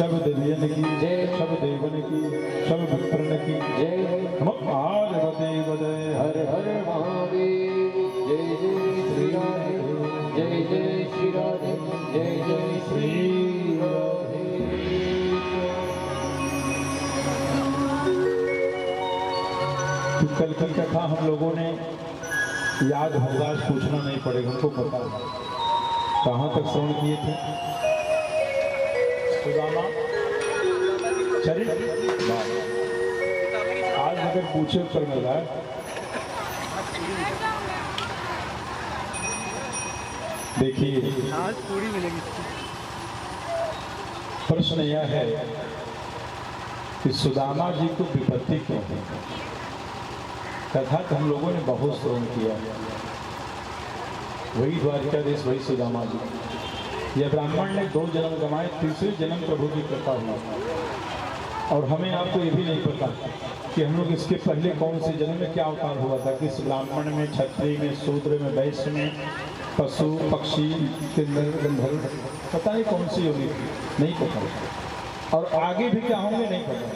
सब देवियन की जय, सब देवन की, सब विप्रन की जय। महादेव जय, हर हर महादेव। जय जय श्री राधे, जय जय श्री राधे, जय जय श्री राधे। कल की कथा हम लोगों ने याद हरदास पूछना नहीं पड़ेगा, हमको पता है कहाँ तक श्रवण किए थे। सुदामा चरित्र आज अगर पूछे उत्तर मिल रहा है। देखिए आज पूरी मिलेगी। प्रश्न यह है कि सुदामा जी को विपत्ति क्यों है। कथा तो हम लोगों ने बहुत श्रवण किया, वही द्वारिकाधीश वही सुदामा जी। यह ब्राह्मण ने 2 जन्म गंवाए, तीसरे जन्म प्रभु की कृपा हुआ। और हमें आपको ये भी नहीं पता कि हम लोग इसके पहले कौन से जन्म में क्या अवतार हुआ था। किस ब्राह्मण में, क्षत्रिय में, शूद्र में, वैश्य में, पशु पक्षी, किन्नर गंधर्व, पता नहीं कौन सी योनि थी, नहीं पता। और आगे भी क्या होंगे नहीं पता,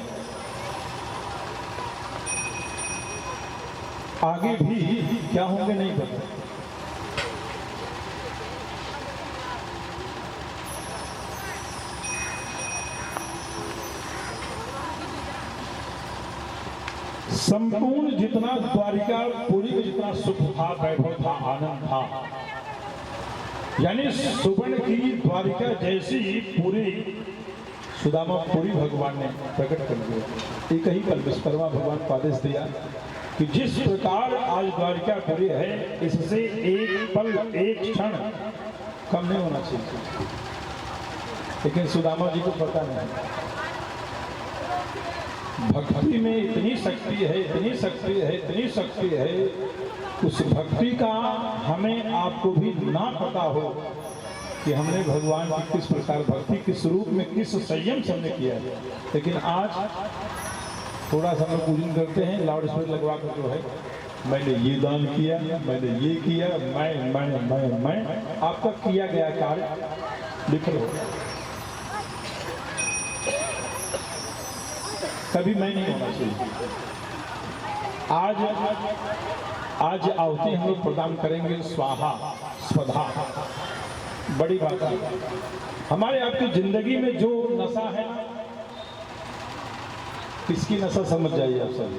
आगे भी क्या होंगे नहीं पता। संपूर्ण जितना द्वारिका पुरी में जितना सुख था, वैभव था, आनंद था, यानी सुवर्ण की द्वारिका जैसी पूरी सुदामापुरी भगवान ने प्रकट कर दिया। एक ही कल विश्वकर्मा भगवान को आदेश दिया कि जिस प्रकार आज द्वारिकापुरी है, इससे एक पल एक क्षण कम नहीं होना चाहिए। लेकिन सुदामा जी को पता नहीं, भक्ति में इतनी शक्ति है, इतनी शक्ति है, इतनी शक्ति है, उस भक्ति का हमें आपको भी ना पता हो कि हमने भगवान की किस प्रकार भक्ति, किस रूप में, किस संयम से हमने किया है। लेकिन आज थोड़ा सा हम लोग पूजन करते हैं लाउड स्पीकर लगवा कर, जो है मैंने ये दान किया, मैंने ये किया, मैं आपका किया गया कार्य विफल हो गया। कभी मैं नहीं होना चाहिए। आज आहुति हम लोग प्रदान करेंगे स्वाहा स्वधा। बड़ी बात है, हमारे आपकी जिंदगी में जो नशा है, किसकी नशा समझ जाइए आप सब।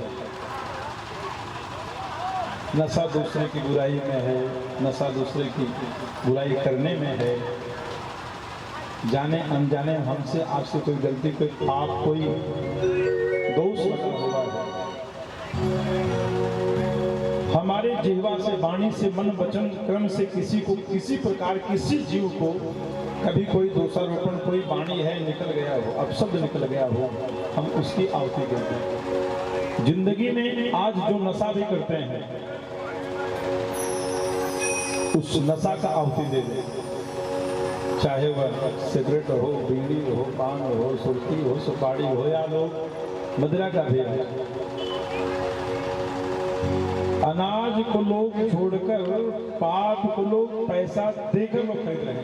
नशा दूसरे की बुराई में है, नशा दूसरे की बुराई करने में है, जाने अनजाने हमसे आपसे कोई गलती, कोई पाप, कोई दोष लगा हुआ है। हमारे जिह्वा से, वाणी से, मन वचन क्रम से किसी को, किसी प्रकार, किसी जीव को कभी कोई दोषारोपण, कोई वाणी है निकल गया हो, अपशब्द निकल गया हो, हम उसकी आहुति देते हैं। जिंदगी में आज जो नशा भी करते हैं, उस नशा का आहुति दे दें। चाहे वह सिगरेट हो, बीड़ी हो, पान हो, सुर्खी हो, सुपारी हो, या लोग मदिरा का भी है। अनाज को लोग छोड़कर पाप को लोग पैसा देकर लोग खरीद रहे हैं।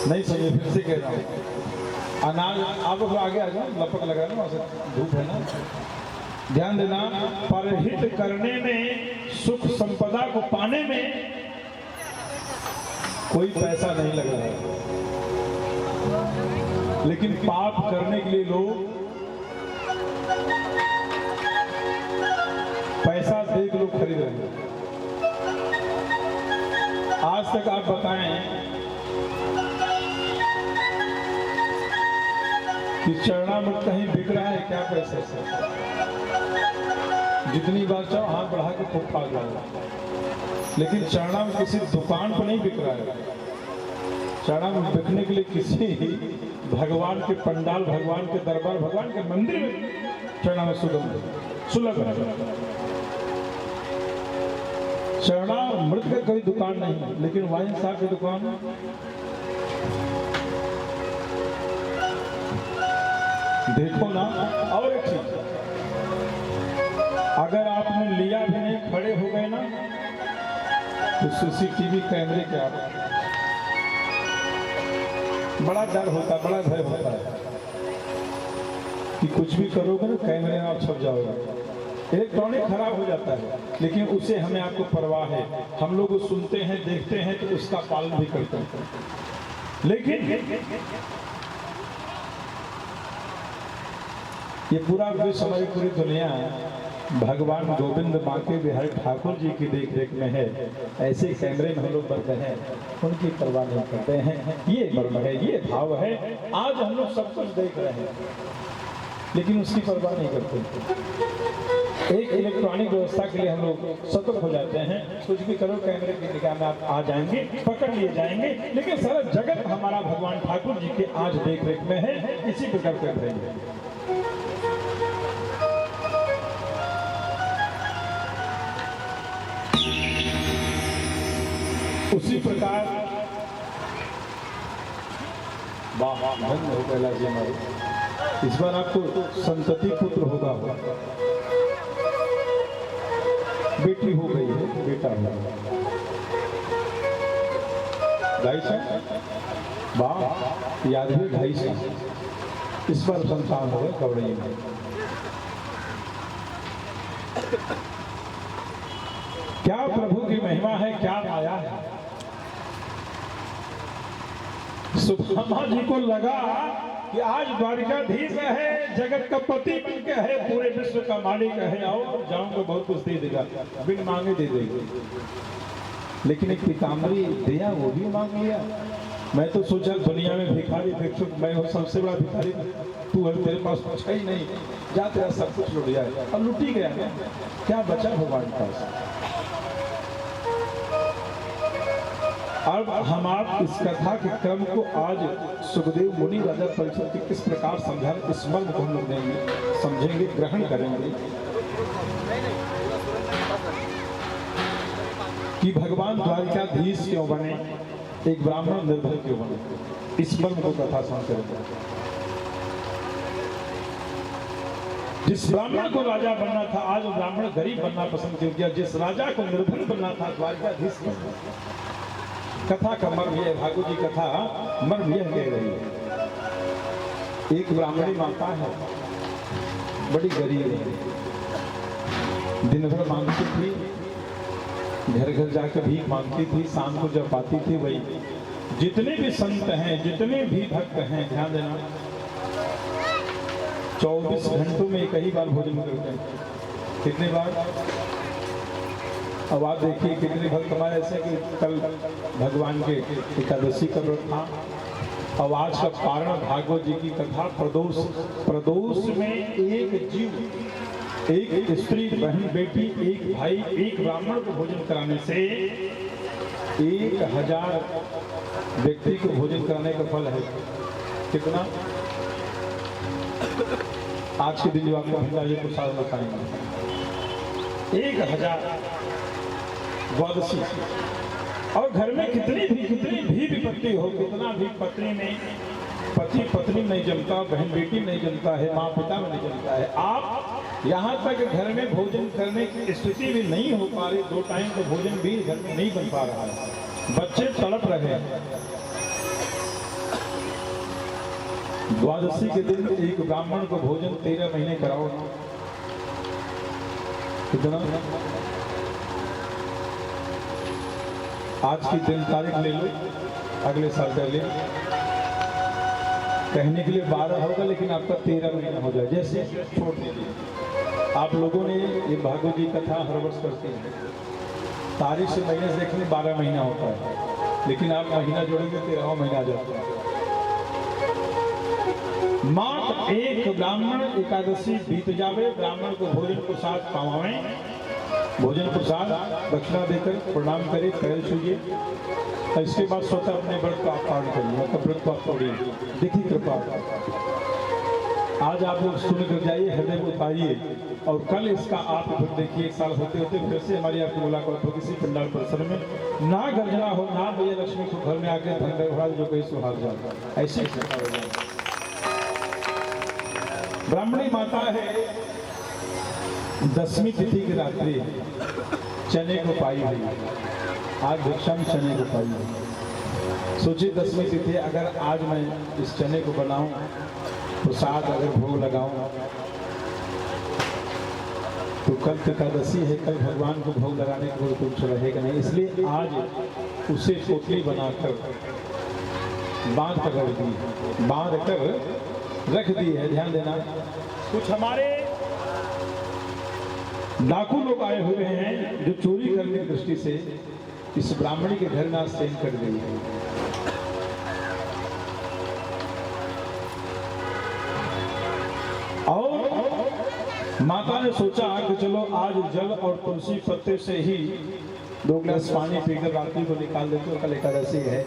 नहीं समझे, फिर से कह रहा हूं। अनाज आप लोग आगे आ जाओ, लपक लगा ना, वहां से धूप है ना, ध्यान देना। परहित करने में, सुख संपदा को पाने में कोई पैसा नहीं लग रहा है, लेकिन पाप करने के लिए लोग पैसा दे के लोग खरीद रहे हैं। आज तक आप बताएं कि चरणामृत कहीं बिक रहा है क्या पैसे से? जितनी बार चाहो हाथ बढ़ा के खूब खा जाओ, लेकिन चरणामृत किसी दुकान पर नहीं बिक रहा है। चरणामृत बिकने के लिए किसी भगवान के पंडाल, भगवान के दरबार, भगवान के मंदिर में चरणामृत सुलभ है। चरणामृत का कोई दुकान नहीं है, लेकिन वाइन साहब की दुकान देखो ना। और एक चीज, अगर आपने लिया भी नहीं, खड़े हो गए ना, तो सीसीटीवी कैमरे के आप बड़ा डर होता है, बड़ा भय होता है कि कुछ भी करोगे ना कैमरे में आप छप जाओगे। इलेक्ट्रॉनिक खराब हो जाता है, लेकिन उसे हमें आपको परवाह है। हम लोग सुनते हैं, देखते हैं, तो उसका पालन भी करते हैं। लेकिन ये पूरा विश्व, हमारी पूरी दुनिया भगवान गोविंद बांके बिहारी ठाकुर जी की देख रेख में है। ऐसे कैमरे में हम लोग बंद हैं, उनकी परवाह नहीं करते हैं। ये मर्म है, ये भाव है। आज हम लोग सब कुछ देख रहे हैं, लेकिन उसकी परवाह नहीं करते। एक इलेक्ट्रॉनिक व्यवस्था के लिए हम लोग सतर्क हो जाते हैं। कुछ भी करो कैमरे की निगाह में आप आ जाएंगे, पकड़ लिए जाएंगे। लेकिन सारा जगत हमारा भगवान ठाकुर जी के आज देख रेख में है। इसी प्रकार कर रहे हैं। उसी प्रकार धन्य हो कैलाश जी हमारे। इस बार आपको संतति पुत्र होगा, बेटी हो गई है, बेटा होगा। 2.5 साल वाह, याद है 2.5 साल इस बार संतान हो गए कवड़ई में। क्या प्रभु की महिमा है, क्या माया है। सुदामा जी को लगा कि आज द्वारिकाधीश है, जगत का पति बन के है, पूरे विश्व का मालिक है, आओ जाऊंगा बहुत कुछ दे देगा, बिन मांगे दे देगा। लेकिन एक पीताम्बरी दिया, वो भी मांग लिया। मैं तो सोचा दुनिया में भिखारी भिक्षुक मैं हूँ, सबसे बड़ा भिखारी तू है, तेरे पास कुछ है ही नहीं, जा तेरा सब कुछ लुट जाए। अब लुटी गया, क्या बचा भगवान के पास। अब हम आप इस कथा के क्रम को आज सुखदेव मुनि राजा परीक्षित के किस प्रकार समझा, इस मर्म को हम लोग समझेंगे, ग्रहण करेंगे कि भगवान द्वारिकाधीश क्यों बने, एक ब्राह्मण निर्धन क्यों बने। इस मर्म को कथा समझ करेंगे। जिस ब्राह्मण को राजा बनना था, आज वो ब्राह्मण गरीब बनना पसंद क्यों किया। जिस राजा को निर्धन बनना था, द्वारिकाधीश बनना। कथा का मर्म यह, भागवत जी कथा मर्म यह कह रही है। एक ब्राह्मणी माता है, बड़ी गरीब है, दिन भर मांगती थी, घर घर जाकर भीख मांगती थी। शाम को जब आती थी, वही जितने भी संत हैं, जितने भी भक्त हैं, ध्यान देना, 24 घंटों में एक ही बार भोजन करते हैं। कितने बार? अब आप देखिए कितने भक्त हमारे ऐसे कि कल भगवान के एकादशी का व्रत था। अब आज का पारण भागवत जी की कथा, प्रदोष में एक जीव, एक स्त्री, बहन, बेटी, एक भाई, एक ब्राह्मण को भोजन कराने से 1000 व्यक्ति को भोजन कराने का फल है। कितना? आज के दिन जो आपको भंडारी प्रसाद बताएंगे, 1000 द्वादशी। और घर में कितनी भी विपत्ति हो, कितना भी पत्नी में पति पत्नी नहीं जमता, बहन बेटी नहीं जमता है, माँ पिता में नहीं जमता है। आप यहाँ तक घर में भोजन करने की स्थिति भी नहीं हो पा रही, 2 टाइम का भोजन भी घर में नहीं बन पा रहा है, बच्चे तड़प रहे हैं। द्वादशी के दिन एक ब्राह्मण को भोजन 13 महीने कराओ, कितना? आज की दिन तारीख ले लो, अगले साल कर ले, कहने के लिए 12 होगा, लेकिन आपका 13 महीना हो जाए, जैसे छोड़ दीजिए। आप लोगों ने ये भागवत जी कथा हर वर्ष करते हैं, तारीख से महीने से देखने 12 महीना होता है, लेकिन आप महीना जोड़ेंगे 13वां महीना आ जाता है। मात्र एक ब्राह्मण एकादशी बीत जावे, ब्राह्मण को भोजन प्रसाद पावाएं, भोजन प्रसाद दक्षिणा देकर प्रणाम करें, पैर छूइए, और इसके बाद स्वतः अपने व्रत का पालन करिए, मतलब व्रत को आप तोड़िए। देखिए कृपा, आज आप लोग सुन कर जाइए, हृदय में उतारिए, और कल इसका आप फिर देखिए। 1 साल होते होते फिर से हमारी आपकी मुलाकात होगी किसी पंडाल परिसर में। ना गर्जना हो, ना भैया लक्ष्मी को घर में आकर धन व्यवहार जो कहीं सुहाग जाए, ऐसे ब्राह्मणी माता है। 10वीं तिथि की रात्रि चने को पाई हुई, आज भिक्षा में चने को पाई हुई। सोची 10वीं तिथि अगर आज मैं इस चने को बनाऊं, प्रसाद अगर भोग लगाऊं, तो कल एकादशी है, कल भगवान को भोग लगाने के लिए कुछ रहेगा नहीं। इसलिए आज उसे पोटली बनाकर बांध कर रख दी है। ध्यान देना, कुछ हमारे लाखों लोग आए हुए हैं जो चोरी करने की दृष्टि से इस ब्राह्मणी के घर में सेन कर गई है। और माता ने सोचा कि चलो आज जल और तुलसी पत्ते से ही 2 गिलास पानी पीकर रात्रि को निकाल देते हो। कल एकादशी है,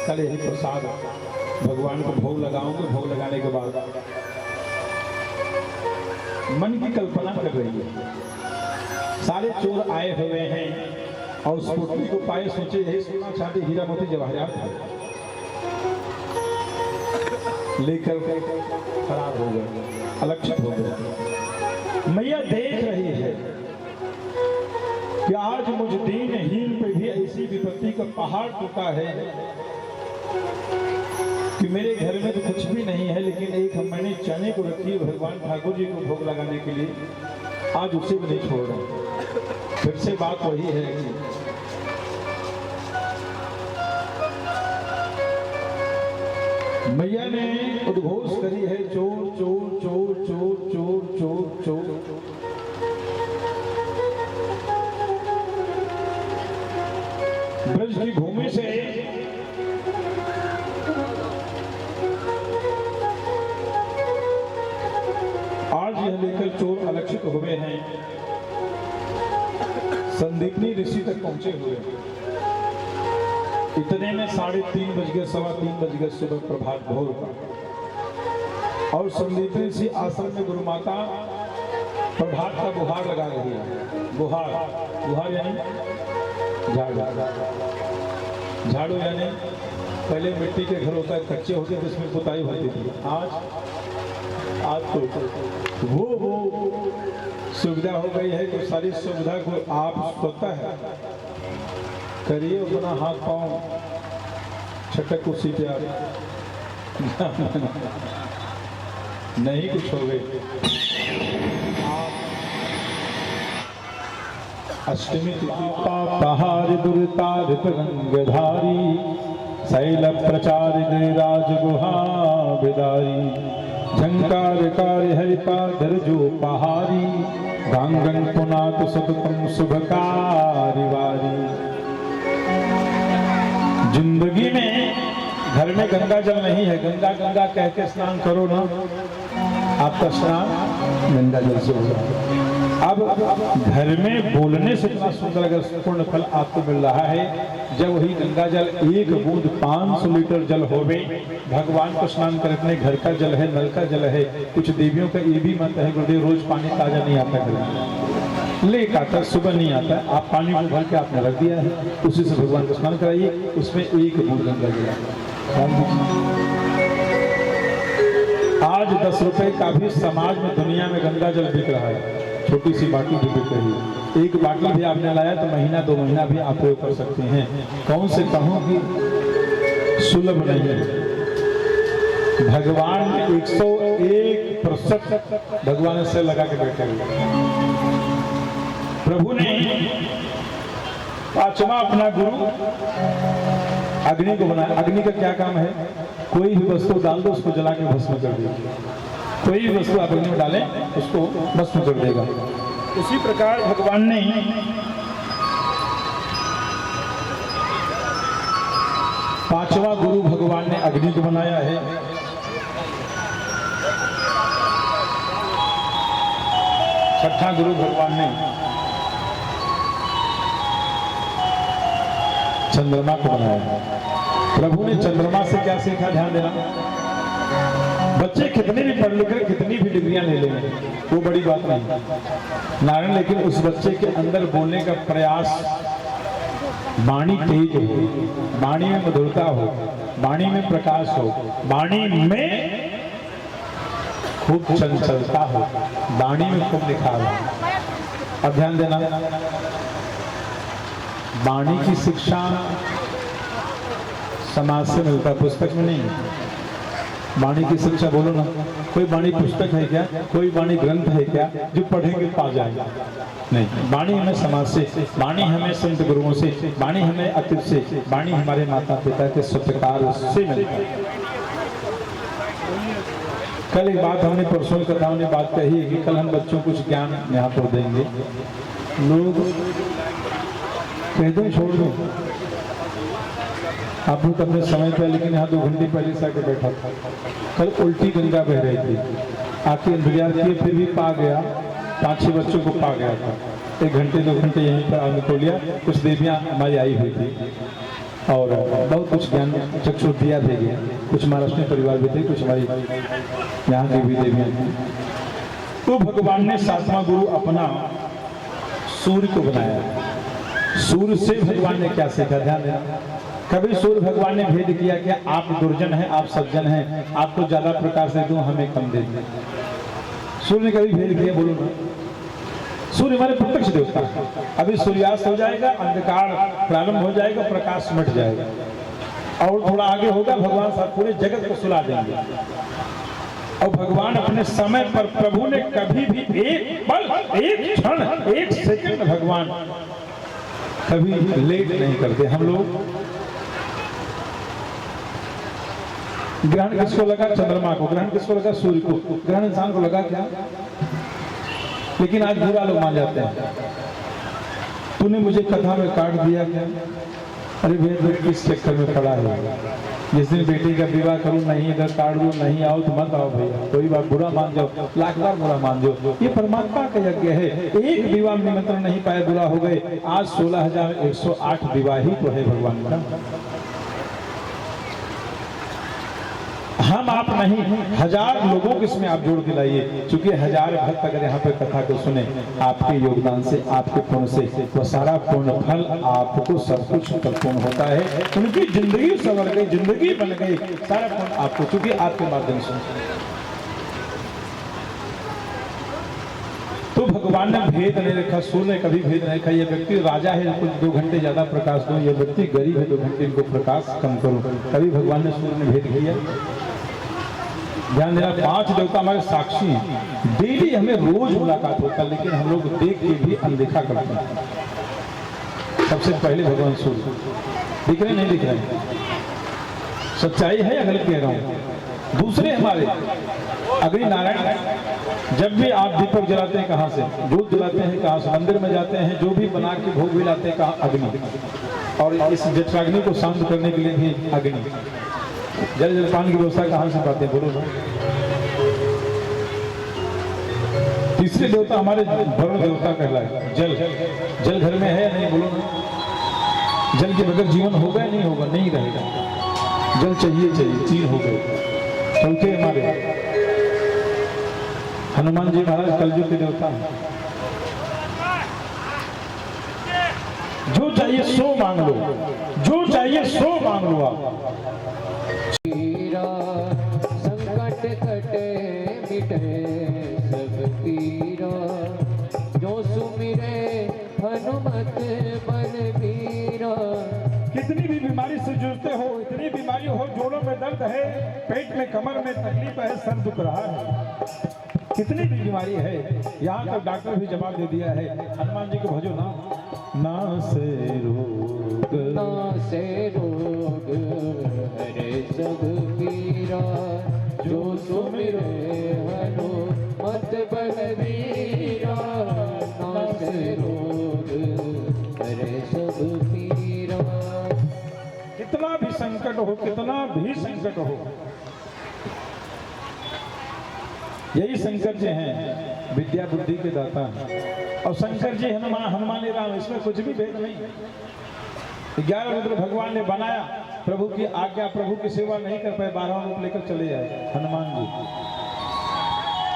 कल यही प्रसाद भगवान को भोग लगाऊंगे। भोग लगाने के बाद मन की कल्पना कर रही है, सारे चोर आए हुए हैं और उस पोटली को पाए, सोचे यही सोना चांदी हीरा मोती जवाहरात लेकर फरार हो गए, अलक्षित हो गए। मैया देख रही है कि आज मुझ दीनहीन पे भी ऐसी विपत्ति का पहाड़ टूटा है कि मेरे घर में तो कुछ भी नहीं है, लेकिन एक मैंने चने को रखी भगवान ठाकुर जी को भोग लगाने के लिए, आज उसे भी नहीं छोड़ रहा। फिर से बात वही है कि मैया ने उद्घोष करी है, चोर चोर चोर चोर चोर चोर चोर। ब्रज की भूमि से आज यह लेकर चोर अलक्षित हुए हैं, संदीपनी ऋषि तक पहुंचे हुए। इतने में 3:30 बज गए, 3:15 बज गए सुबह प्रभात भोर का। और संदीपनी ऋषि आश्रम में गुरु माता प्रभात का बुहार लगा रही है। बुहार यानी झाड़ू यानी पहले मिट्टी के घर होता है, कच्चे होते थे, उसमें पुताई होती थी। आज तो वो सुविधा हो गई है कि सारी सुविधा को आप स्वतः करिए, अपना हाथ पांव छटक उसी पे नहीं कुछ हो गई। अष्टमी तिथि पापहारि दुर्तारित रंगधारी, शैल प्रचारित राजगुहा बिदारी, झंकार कार्य हरिपाधर जो पहारी, गांगन पुनात सततम शुभकारिवारी। जिंदगी में घर में गंगा जल नहीं है, गंगा गंगा कह के स्नान करो ना, आपका स्नान गंगा जल से होगा। अब घर में बोलने से इतना सुंदर अगर पूर्ण फल आपको मिल रहा है, जब वही गंगा जल 1 बूंद 500 लीटर जल होवे, भगवान को स्नान करने, घर का जल है, नल का जल है। कुछ देवियों का ये भी मत है गुरुदेव रोज पानी ताजा नहीं आता, घर लेक आता, सुबह नहीं आता, आप पानी को भर के आपने रख दिया है, उसी से भगवान को स्नान कराइए, उसमें 1 बूंद गंगा जल। आज 10 रुपए का भी समाज में दुनिया में गंगा जल बिक रहा है, छोटी सी बाटी भी बिक रही है। एक बाटी भी आपने लाया तो महीना 2 महीना भी आप प्रयोग कर सकते हैं। कौन से कहूं कि सुलभ नहीं है। भगवान 101% भगवान से लगा के बैठे हुए। प्रभु ने 5वां अपना गुरु अग्नि को बनाया। अग्नि का क्या काम है? कोई भी वस्तु डाल दो, उसको जला के भस्म कर देगा। कोई भी वस्तु आप अग्नि में डालें, उसको भस्म कर देगा। उसी प्रकार भगवान ने 5वां गुरु भगवान ने अग्नि को बनाया है। छठा गुरु भगवान ने चंद्रमा को बनाया। प्रभु ने चंद्रमा से क्या सीखा? ध्यान देना, बच्चे कितने भी पढ़ लिख कर कितनी भी डिग्रियां ले लेंगे, वो बड़ी बात नहीं नारायण, लेकिन उस बच्चे के अंदर बोलने का प्रयास, वाणी तेज हो, वाणी में मधुरता हो, वाणी में प्रकाश हो, वाणी में खूब चंचलता हो, वाणी में खूब निखार हो। अब ध्यान देना, वाणी की शिक्षा समाज से मिलता, पुस्तक में नहीं। वाणी की शिक्षा बोलो ना, कोई वाणी पुस्तक है क्या, कोई वाणी ग्रंथ है क्या जो पढ़ेंगे पा जाएगा? नहीं, वाणी हमें समाज से, वाणी हमें संत गुरुओं से, वाणी हमें अतिथि से, वाणी हमारे माता पिता के सत्कार से मिलता है। कल एक बात हमने परसों कथाओं ने बात कही कि कल हम बच्चों को कुछ ज्ञान यहाँ पर देंगे। लोग कह दो छोड़ दो, आप लोग अपने समय पे, लेकिन यहाँ 2 घंटे पहले से आके बैठा था। कल उल्टी गंगा बह रही थी, आके इंतजार किए, फिर भी पा गया, 5-6 बच्चों को पा गया था। 1 घंटे 2 घंटे यहीं पर आने को लिया। कुछ देवियाँ हमारी आई हुई थी और बहुत कुछ ज्ञान चक्षु दिया दे गया। कुछ महाराष्ट्र परिवार भी थे, कुछ हमारी यहाँ की भी देवियाँ थी। तो भगवान ने 7वां गुरु अपना सूर्य को बनाया। सूर्य से भगवान ने क्या सीखा, ध्यान देना। कभी सूर्य भगवान ने भेद किया कि आप दुर्जन हैं, आप सज्जन हैं, आपको ज्यादा प्रकाश दे दूं, हमें कम दे दूं? सूर्य ने कभी भेद किया? बोलो ना। सूर्य हमारे प्रत्यक्ष देवता है। अभी सूर्यास्त हो जाएगा, अंधकार प्रारंभ हो जाएगा, प्रकाश मिट जाएगा, और थोड़ा आगे होगा भगवान साहब पूरे जगत को सुला देंगे। और भगवान अपने समय पर, प्रभु ने कभी भी एक पल, एक क्षण, एक सेकंड भगवान कभी लेट नहीं करते। हम लोग ग्रहण किसको लगा? चंद्रमा को। ग्रहण किसको लगा? सूर्य को। ग्रहण इंसान को लगा क्या? लेकिन आज बुरा लोग मान जाते हैं, तूने मुझे कथा में काट दिया क्या? अरे भैया किस चक्कर में पड़ा है? जिस दिन बेटी का विवाह करूं, नहीं इधर काट दूं, नहीं आओ तो मत आओ भैया, कोई बात बुरा मान जाओ, लाख बार बुरा मान जाओ। ये परमात्मा का यज्ञ है। एक विवाह में निमंत्रण नहीं पाया, बुरा हो गए। आज 16,108 विवाहित तो है भगवान का। हम आप नहीं, 1000 लोगों को इसमें आप जोड़ के लाइए, क्योंकि 1000 भक्त अगर यहाँ पे कथा को सुने, आपके योगदान से, आपके पुण्य से, वो सारा पूर्ण फल आपको सब कुछ पूर्ण होता है। उनकी जिंदगी संवर गई, जिंदगी बन गई, सारा पुण्य आपको, क्योंकि आपके माध्यम से। तो भगवान ने भेद नहीं रखा, सूर्य ने कभी भेद नहीं रखा। ये व्यक्ति राजा है, कुछ 2 घंटे ज्यादा प्रकाश दो, ये व्यक्ति गरीब है, 2 घंटे इनको प्रकाश कम करो। कभी भगवान ने सूर्य ने भेद किया? ध्यान देना, 5 देवता हमारे साक्षी हैं। डेली हमें रोज मुलाकात होता है, लेकिन हम लोग देख के भी अनदेखा करते हैं। सबसे पहले भगवान सूर्य दिख रहे, नहीं दिख रहे? सच्चाई है या गलत कह रहा हूं? दूसरे हमारे अग्नि नारायण, जब भी आप दीपक जलाते हैं कहाँ से? दूध जलाते हैं कहाँ से? मंदिर में जाते हैं, जो भी बना के भोग भी लाते हैं कहाँ? अग्नि। और इस जठराग्नि को शांत करने के लिए भी अग्नि। जल जलपान की व्यवस्था कहाँ से पाते हैं? बोलो ना। तीसरे देवता हमारे वरुण देवता कहलाए। जल, जल घर में है या नहीं? बोलो ना। जल के बगैर जीवन होगा या नहीं होगा? नहीं रहेगा। जल चाहिए, चाहिए। 3 हो गए। चौथे हमारे हनुमान जी महाराज कलयुग के देवता हैं। जो चाहिए सो मांग लो, जो चाहिए सो मांग लो आप। संकट कटे मिटे सब पीरा, जो सुमिरे हनुमत बलबीरा। कितनी भी बीमारी से जूझते हो, इतनी बीमारी हो, जोड़ों में दर्द है, पेट में, कमर में तकलीफ है, सर दुख रहा है, कितनी भी बीमारी है, यहाँ तक डॉक्टर भी जवाब दे दिया है, हनुमान जी को भजो ना। ना से रोग, ना से रोग हरे सब पीरा, जो सुमिरे हनुमत बलबीरा। ना से रोग हरे सब पीरा। कितना भी संकट हो, कितना भी संकट हो, यही शंकर जी हैं, विद्या बुद्धि के दाता हैं। और शंकर जी हनुमान राम, इसमें कुछ भी भेद नहीं। 11 रुद्र भगवान ने बनाया, प्रभु की आज्ञा, प्रभु की सेवा नहीं कर पाए, 12 रूप लेकर चले आए हनुमान जी।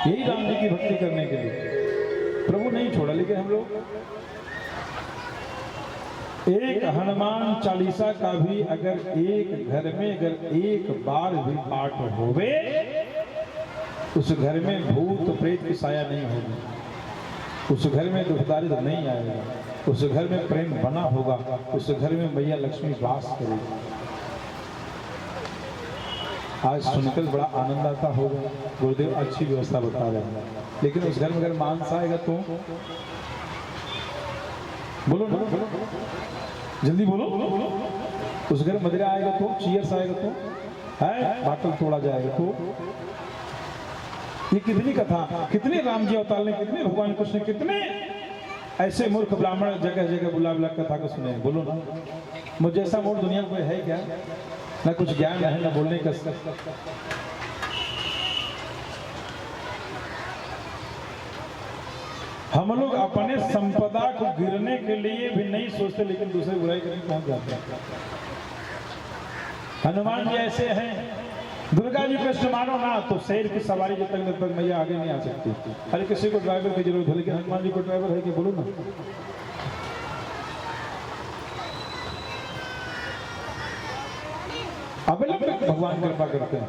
यही राम जी की भक्ति करने के लिए प्रभु नहीं छोड़ा। लेकिन हम लोग एक हनुमान चालीसा का भी अगर एक घर में अगर एक बार भी पाठ होवे, उस घर में भूत प्रेत की साया नहीं होगी, उस घर में दुख दारिद्र नहीं आएगा, उस घर में प्रेम बना होगा, उस घर में मैया लक्ष्मी वास करेगी। आज सुनकर बड़ा आनंद आता होगा। गुरुदेव अच्छी व्यवस्था बता रहे हैं, लेकिन उस घर में अगर मांस आएगा तो बोलो ना, जल्दी बोलो। उस घर में मदिरा आएगा तो, चीयर्स आएगा तो, है बाटल तोड़ा जाएगा तो। ये कितनी कथा, कितने राम जी अवतार ने, कितने भगवान कृष्ण, कितने ऐसे मूर्ख ब्राह्मण जगह जगह बुला बुला कथा को सुने। बोलो ना, मुझे ऐसा मूर्ख दुनिया में कोई है क्या? ना कुछ ज्ञान है, ना बोलने का। हम लोग अपने संपदा को गिरने के लिए भी नहीं सोचते, लेकिन दूसरे बुराई करने पहुंच जाते हैं। हनुमान जी ऐसे हैं, दुर्गा जी कृष्ण मानो ना तो शेर की सवारी जब तक मैया आगे नहीं आ सकती। हर किसी को ड्राइवर की जरूरत है, लेकिन हनुमान जी को ड्राइवर है कि? बोलो ना। अवलंबित भगवान कृपा करते हैं।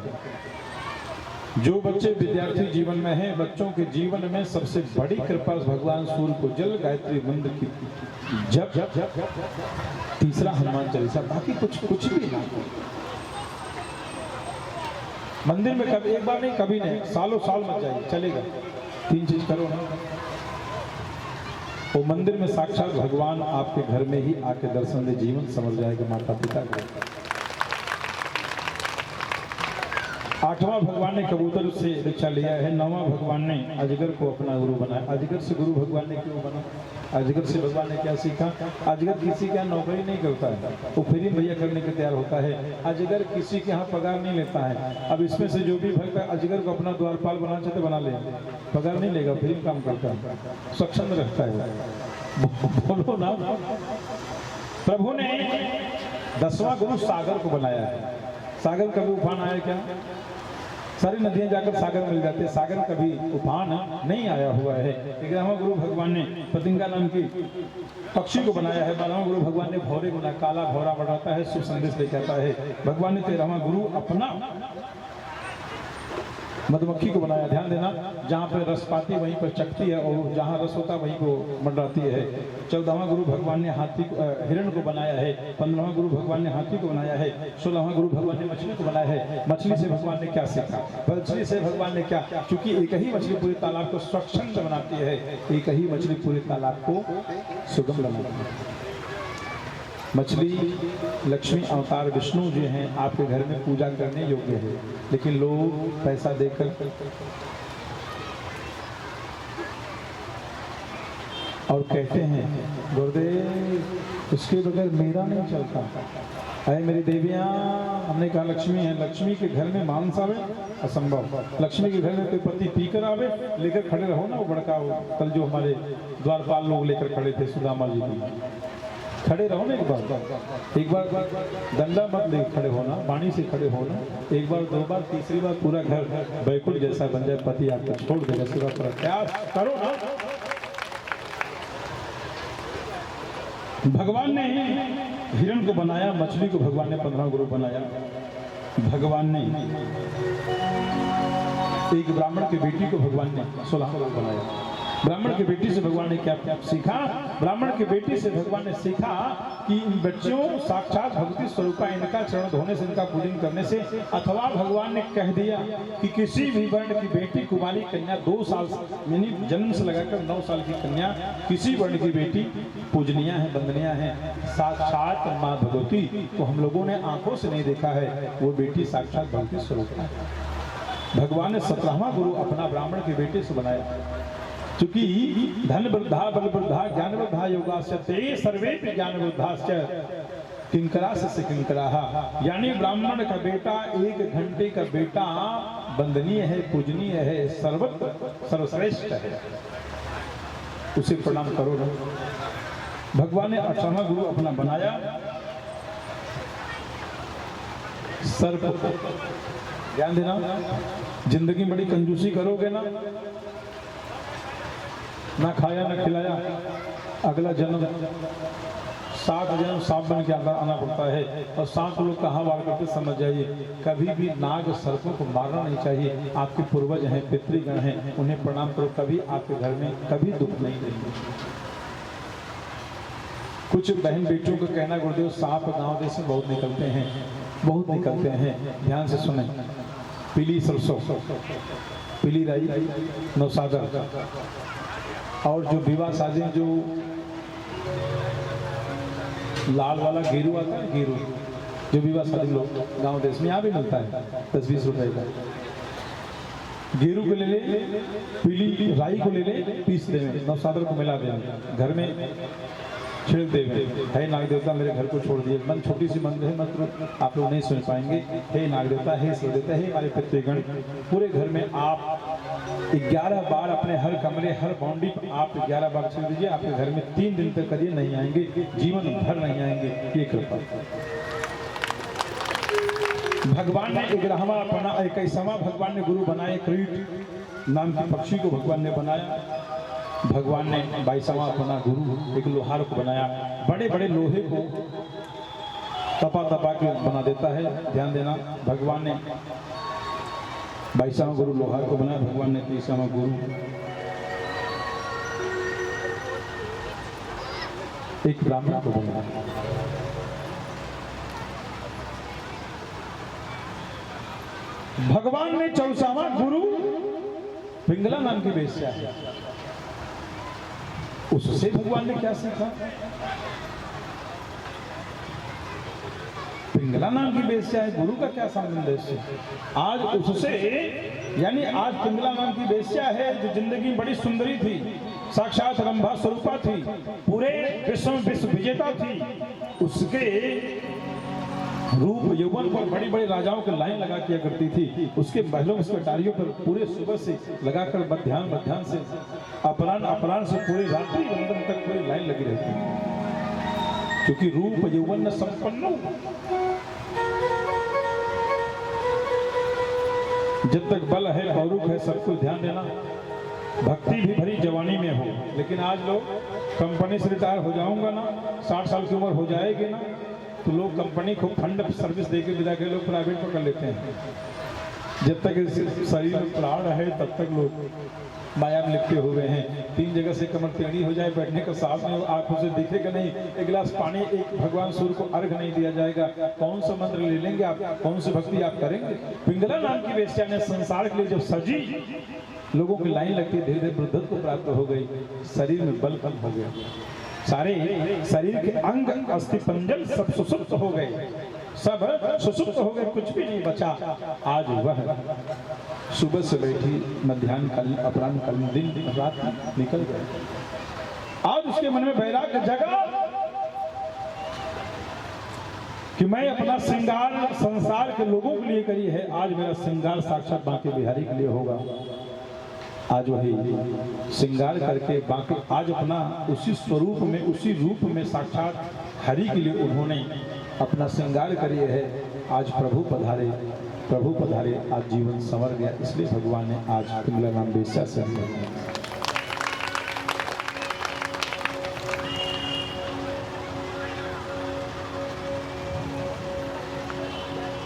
जो बच्चे विद्यार्थी जीवन में हैं, बच्चों के जीवन में सबसे बड़ी कृपा भगवान सूर्य को जल, गायत्री मंत्र की जप, तीसरा हनुमान चालीसा, बाकी कुछ भी ना। मंदिर में कभी एक बार नहीं, कभी नहीं, सालों साल मत जाइए, चलेगा। 3 चीज करो ना। वो मंदिर में साक्षात भगवान आपके घर में ही आके दर्शन दे, जीवन समझ जाएगा माता पिता को। 8वां भगवान ने कबूतर से दीक्षा लिया है। 9वां भगवान ने अजगर को अपना गुरु बनाया। अजगर से गुरु भगवान ने क्यों बना? अजगर से भगवान ने क्या सीखा? अजगर किसी के यहाँ नौकरी नहीं करता है, वो फ्री भैया करने के तैयार होता है। अजगर किसी के यहाँ पगार नहीं लेता है। अब इसमें से जो भी भक्त अजगर को अपना द्वारपाल बनाना चाहते बना ले, पगार नहीं लेगा, फ्री काम करता है, सक्षम रखता है। बोलो ना। प्रभु ने 10वां गुरु सागर को बनाया है। सागर कभी उफान आया क्या? सारी नदियां जाकर सागर मिल जाते हैं, सागर कभी उफान नहीं आया हुआ है। 11वां गुरु भगवान ने पतिंगा नाम की पक्षी को बनाया है। 12वां गुरु भगवान ने भौरे को बनाया, काला भौरा बढ़ाता है, शुभ संदेश लेकर आता है। भगवान ने 13वां गुरु अपना मधुमक्खी को बनाया। ध्यान देना, जहाँ पर रस पाती वहीं पर चकती है, और जहाँ रस होता वहीं को मंडराती है। 14वां गुरु भगवान ने हिरण को बनाया है। 15वां गुरु भगवान ने हाथी को बनाया है। 16वां गुरु भगवान ने मछली को बनाया है। मछली से भगवान ने क्या सीखा? मछली से भगवान ने क्या, क्योंकि एक ही मछली पूरे तालाब को स्वच्छंद बनाती है, एक ही मछली पूरे तालाब को सुगम बनाती है। मछली लक्ष्मी अवतार विष्णु जो हैं आपके घर में पूजा करने योग्य है, लेकिन लोग पैसा देकर और कहते हैं गुरुदेव उसके बगैर मेरा नहीं चलता। अरे मेरी देवियां, हमने कहा लक्ष्मी है, लक्ष्मी के घर में मांस आवे असंभव। लक्ष्मी के घर में कोई पति पीकर आवे, लेकर खड़े रहो ना, वो बड़का हो। कल जो हमारे द्वारपाल लोग लेकर खड़े थे सुदामा जी की, खड़े रहो ना। एक बार डंडा मत ले खड़े होना, वाणी से खड़े होना। एक बार, 2 बार, तीसरी बार पूरा घर बैकुंठ जैसा बन जाए, पति आपको छोड़ देगा। पूरा प्रयास करो ना। भगवान ने हिरण को बनाया, मछली को भगवान ने 15वां गुरु बनाया। भगवान ने एक ब्राह्मण की बेटी को भगवान ने 16वां गुरु बनाया। ब्राह्मण की बेटी से भगवान ने क्या क्या सीखा? ब्राह्मण की बेटी से भगवान ने सीखा कि इन बच्चों साक्षात भक्ति स्वरूपा, इनका चरण धोने से, इनका पूजन करने से, अथवा भगवान ने कह दिया कि किसी भी वर्ण की बेटी, कुमारी कन्या, 2 साल यानी जन्म से लगाकर 9 साल की कन्या, किसी वर्ण की बेटी पूजनीय है, वंदनीय है। साक्षात माँ भगवती को हम लोगों ने आंखों से नहीं देखा है, वो बेटी साक्षात भक्ति स्वरूप है। भगवान ने 17वां गुरु अपना ब्राह्मण की बेटी से बनाया। चूंकि धन वृद्धा, बल वृद्धा, ज्ञान वृद्धा, योगास्य ते सर्वे ज्ञान वृद्धास्य किंकरा से किंकरा, यानी ब्राह्मण का बेटा, 1 घंटे का बेटा वंदनीय है, पूजनीय है, सर्वश्रेष्ठ है, उसे प्रणाम करो ना। भगवान ने 18वां गुरु अपना बनाया सर्प। ध्यान देना, जिंदगी बड़ी कंजूसी करोगे ना खाया ना खिलाया, अगला जन्म 7 जन्म सांप बन के आना पड़ता है। और सांप लोग कहाँ वार करते समझ जाइए। कभी भी नाग सर्पों को मारना नहीं चाहिए। आपके पूर्वज हैं, पितृगण हैं, उन्हें प्रणाम करो, कभी आपके घर में कभी दुख नहीं देंगे। कुछ बहन बेटियों का कहना, गुरुदेव सांप गांव देश में बहुत निकलते हैं, बहुत निकलते हैं, ध्यान से सुने। पीली सरसों, पीली राई, नौसागर, और जो विवाह शादी में जो लाल वाला गेरू आता है, गेरू जो विवाह शादी लोग गांव देश में यहाँ भी मिलता है 10-20 रुपए का। गेरू को ले ले, पीली राई को ले ले, पीस देवे, नौसागर को मिला देवे, घर में छिड़क देवे। हे नाग देवता मेरे घर को छोड़ दिए। मन छोटी सी मंदिर है, मत आप लोग नहीं सुन पाएंगे। हे नाग देवता, हे शिव देवता, हे हमारे पितृगण, पूरे घर में आप 11 बार अपने हर कमरे, हर बाउंड्री पर आप 11 बार छिड़ दीजिए। आपके घर में 3 दिन तक करिए, नहीं आएंगे, जीवन भर नहीं आएंगे। ये कृपा भगवान ने 11वां अपना 21वां भगवान ने गुरु बनाए। क्रीट नाम के पक्षी को भगवान ने बनाया। भगवान ने 22वां अपना गुरु एक लोहार को बनाया। बड़े बड़े लोहे को तपा के बना देता है। ध्यान देना, भगवान ने 22वां गुरु लोहार को बनाया। भगवान ने 23वां गुरु एक ब्राह्मण को बनाया। भगवान ने 24वां गुरु पिंगला नाम की वेश्या है। उससे भगवान ने क्या सीखा? पिंगला नाम की वेश्या है, गुरु का क्या संबंध है? आज उससे, यानी आज पिंगला नाम की वेश्या है जो जिंदगी बड़ी सुंदरी थी, साक्षात रंभा स्वरूपा थी, पूरे विश्व विजेता थी। उसके रूप यौवन पर बड़ी बड़ी राजाओं के लाइन लगा किया करती थी। उसके महलों, उसके टारियों पर पूरे सुबह से लगाकर मध्याह्न से अपराह्न से पूरी रात्रि वंदन तक पूरी लाइन लगी रहती है, क्योंकि रूप यौवन न संपन्न। जब तक बल है, पौरुष है, सब कुछ ध्यान देना, भक्ति भी भरी जवानी में हो। लेकिन आज लोग कंपनी से रिटायर हो जाऊंगा ना, 60 साल की उम्र हो जाएगी ना, तो लोग कंपनी को फंड सर्विस देके विदा के लोग प्राइवेट पकड़ लेते हैं। जब तक शरीर में प्राण है तब तक लोग माया में लिपटे हुए हैं। 3 जगह से कमर टेढ़ी हो जाए, बैठने का साथ में आंखों से दिखेगा नहीं, एक गिलास पानी, एक भगवान सूर्य को अर्घ नहीं दिया जाएगा। कौन सा मंत्र ले लेंगे आप? कौन सी भक्ति आप करेंगे? पिंगला नाम की वेश्या ने संसार के लिए जब सजी, लोगों की लाइन लगती, धीरे धीरे वृद्धत्व को प्राप्त हो गई, शरीर में बल कम हो गया, सारे शरीर के अंग अस्थि पंजर सब सुसुप्त हो गए, सब सुसुप्त हो गए, कुछ भी नहीं बचा। आज वह सुबह से बैठी मध्याह्न काल, अपराह्न काल, दिन रात निकल गए। आज उसके मन में वैराग्य जगा कि मैं अपना श्रृंगार संसार के लोगों के लिए करी है, आज मेरा श्रृंगार साक्षात बांके बिहारी के लिए होगा। आज वही श्रृंगार करके बाकी आज अपना उसी स्वरूप में, उसी रूप में साक्षात हरि के लिए उन्होंने अपना श्रृंगार करिए है। आज प्रभु पधारे, प्रभु पधारे, आज जीवन संवर गया। इसलिए भगवान ने आज पिंगला नाम वेश्या से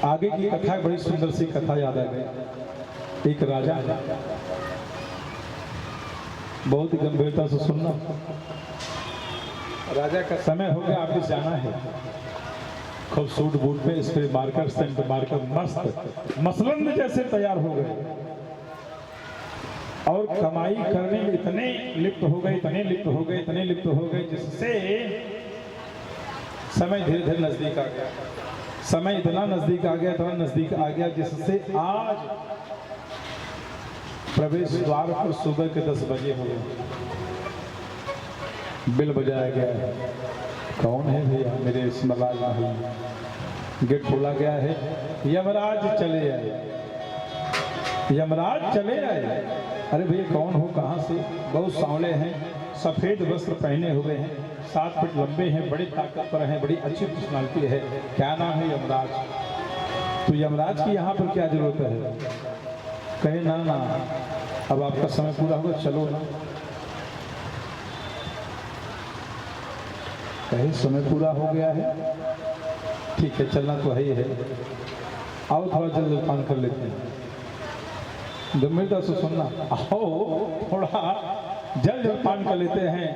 आगे की कथा, बड़ी सुंदर सी कथा याद आ गई। एक राजा, बहुत ही गंभीरता से सुनना, राजा का समय हो गया, आपको जाना है। खूब सूट बूट पे इस पे मारकर, सेंट मारकर मस्त मसलन जैसे तैयार हो गए और कमाई करने में इतने लिप्त हो गए, इतने लिप्त हो गए, इतने लिप्त हो गए, जिससे समय धीरे धीरे नजदीक आ गया। समय इतना नजदीक आ गया, इतना नजदीक आ गया, जिससे आज प्रवेश द्वार पर सुबह के 10 बजे हो गए, बिल बजाया गया है। कौन है भैया? मेरे स्मराज महल। गेट खोला गया है, यमराज चले आए, यमराज चले आए। अरे भैया कौन हो, कहाँ से? बहुत सांवले हैं, सफेद वस्त्र पहने हुए हैं, 7 फीट लंबे हैं, बड़े ताकतवर हैं, बड़ी अच्छी पर्सनालिटी है। क्या नाम है? यमराज। तो यमराज की यहाँ पर क्या जरूरत है? कहे ना ना, अब आपका समय पूरा होगा, चलो ना। कहे समय पूरा हो गया है, ठीक है चलना तो है ही है, आओ थोड़ा जल पान कर लेते हैं। गंभीरता से सुनना, आओ थोड़ा जल पान कर लेते हैं।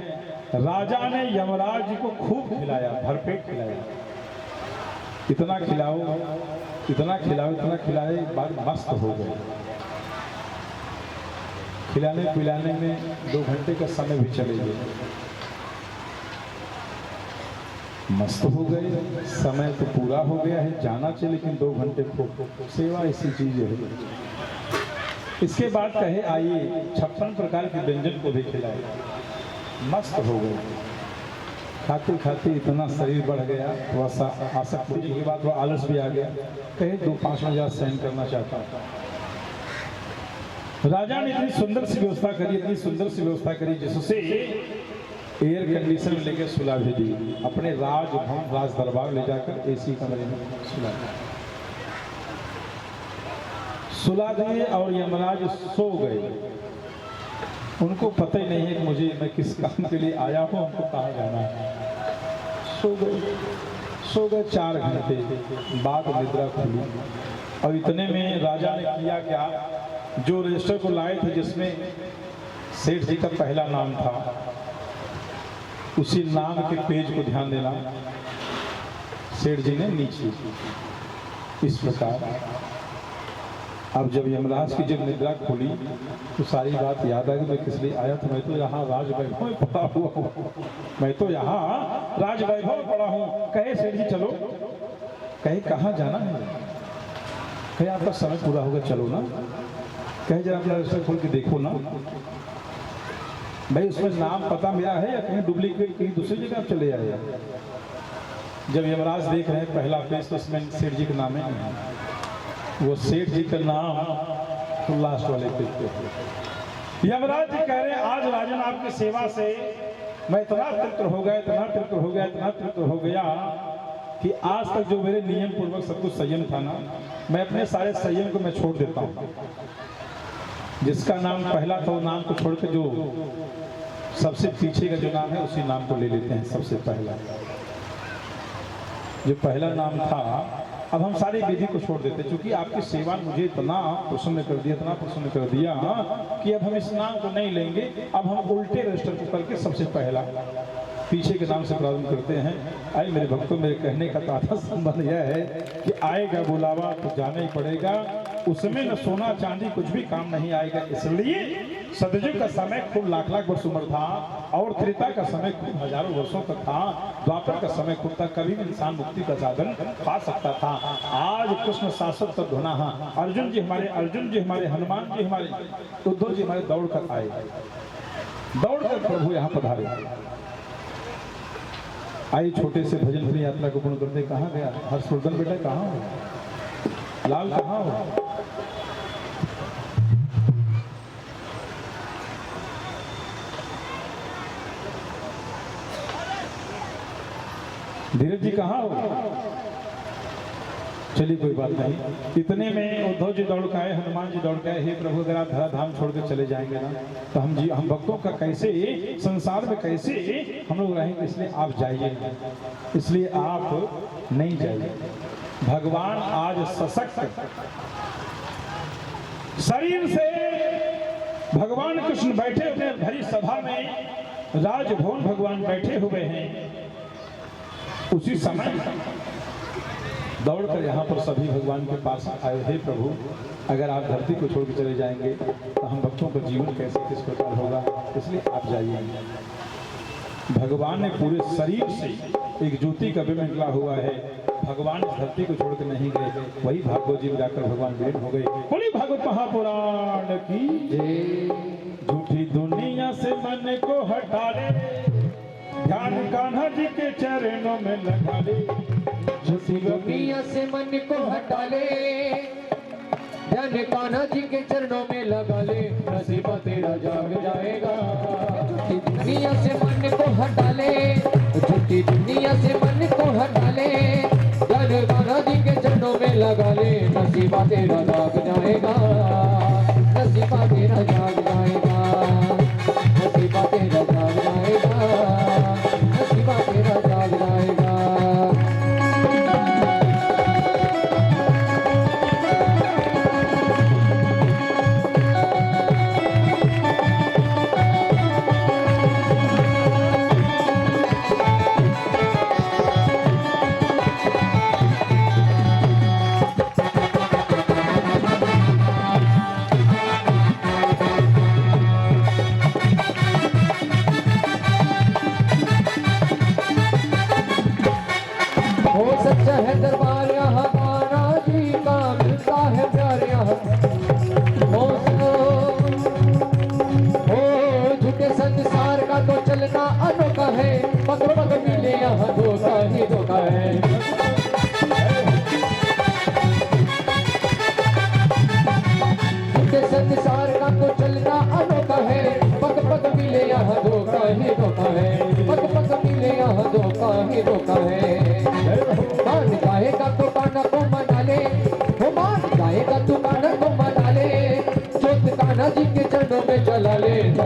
राजा ने यमराज जी को खूब खिलाया, भरपेट खिलाया। इतना खिलाओ, इतना खिलाओ, इतना खिलाए, एक बार मस्त हो गए। खिलाने पिलाने में 2 घंटे का समय भी चले गए, मस्त हो गए। समय तो पूरा हो गया है, जाना चाहिए, लेकिन 2 घंटे सेवा ऐसी चीज है। इसके बाद कहे आइए 56 प्रकार के व्यंजन को भी खिलाए, मस्त हो गए। खाते खाते इतना शरीर बढ़ गया, थोड़ा सा आसक्ति के बाद थोड़ा आलस भी आ गया। कहे 2-5 मिनट सहन करना चाहता हूँ। राजा ने इतनी सुंदर सी व्यवस्था करी, इतनी सुंदर सी व्यवस्था करी, जिससे एयर कंडीशन लेकर सुला भी दी। अपने राजभवन राज दरबार ले जाकर एसी कमरे में सुला दिए और यमराज सो गए। उनको पता ही नहीं है कि मुझे, मैं किस काम के लिए आया हूँ, हमको कहाँ जाना है। सो गए 4 घंटे बाद निद्रा खुली। और इतने में राजा ने किया क्या, जो रजिस्टर को लाए थे जिसमें सेठ जी का पहला नाम था, उसी नाम के पेज को ध्यान देना, सेठ जी ने नीचे इस प्रकार। अब जब यमराज की जब निद्रा खोली तो सारी बात याद आ गई, मैं किस लिए आया था। मैं तो यहाँ राज वैभव में पड़ा हुआ हूँ, मैं तो यहाँ राज वैभव में पड़ा हूँ। कहे सेठ जी चलो। कहे कहाँ जाना है। कहे आपका समय पूरा होगा, चलो ना। कहे जरा अपना रजिस्टर खोल के देखो ना भाई, उसमें नाम पता मेरा है या कहीं डुप्लीकेट, कहीं दूसरी जगह आप चले आए। जब यमराज देख रहे हैं पहला पेज, तो उसमें सेठ जी का नाम है। वो सेठ जी का नाम तो लास्ट वाले पेज पे। यमराज जी कह रहे हैं आज राजन आपकी सेवा से मैं इतना तृप्त हो गया, इतना तृप्त हो गया, इतना तृप्त हो गया कि आज तक जो मेरे नियम पूर्वक सब कुछ संयम था ना, मैं अपने सारे संयम को मैं छोड़ देता हूँ। जिसका नाम पहला था वो नाम को छोड़ के जो सबसे पीछे का जो नाम है उसी नाम को ले लेते हैं। सबसे पहला जो पहला नाम था, अब हम सारी विधि को छोड़ देते, क्योंकि आपकी सेवा मुझे इतना प्रसन्न कर दिया, इतना प्रसन्न कर दिया कि अब हम इस नाम को नहीं लेंगे। अब हम उल्टे रजिस्टर को करके सबसे पहला पीछे के नाम से प्रारंभ करते हैं। आए मेरे भक्तों, मेरे कहने का तात्पर्य संबंध यह है कि आएगा बुलावा तो जाना ही पड़ेगा। उसमें न सोना चांदी कुछ भी काम नहीं आएगा। इसलिए सतयुग का समय खूब लाख लाख वर्ष उम्र था, और त्रेता का समय खूब हजारों वर्षों का था, द्वापर का समय खूब था, कभी भी इंसान मुक्ति का साधन पा सकता था। आज कृष्ण शाश्वत तब धुना, अर्जुन जी हमारे, हनुमान जी हमारे, उद्धव जी हमारे दौड़ कर आए, दौड़ कर प्रभु यहाँ पधारे। आई छोटे से भजन भरी यात्रा को पूर्ण करते। कहाँ गया हर्षवर्धन बेटा, कहाँ हो, लाल कहाँ हो? धीरज जी कहाँ हो? चलिए कोई बात नहीं। इतने में उद्धव जी दौड़ के आए, हनुमान जी दौड़ के आए। हे प्रभु, अगर आप धरा धाम छोड़ के चले जाएंगे ना, तो हम भक्तों का कैसे संसार में कैसे हम लोग रहेंगे। इसलिए आप जाइए, इसलिए आप नहीं जाइए। भगवान आज सशक्त शरीर से भगवान कृष्ण बैठे हुए भरी सभा में, राजभवन भगवान बैठे हुए हैं। उसी समय दौड़कर यहाँ पर सभी भगवान के पास आए। हे प्रभु, अगर आप धरती को छोड़ के चले जाएंगे तो हम भक्तों का जीवन कैसे किस प्रकार होगा, इसलिए आप जाइए। भगवान ने पूरे शरीर से एक ज्योति का बिंब निकला हुआ है। भगवान धरती को छोड़ के नहीं गए, वही भागवत जी में जाकर भगवान विलीन हो गए। बोली भागवत महापुराण की। झूठी दुनिया से मन को हटा ले, ध्यान कान्हा जी के चरणों में लगा ले। झूठी दुनिया से मन को हटा ले, ध्यान कान्हा जी के चरणों में लगा ले, नसीबा तेरा जाग जाएगा। झूठी दुनिया से मन को हटा ले, झूठी दुनिया से मन को हटा ले, ध्यान कान्हा जी के चरणों में लगा ले, नसीबा तेरा जाग जाएगा, नसीबा तेरा जाग जाएगा, नसीबा तेरा जाग जाएगा, नसीबा तेरा जाग जाएगा।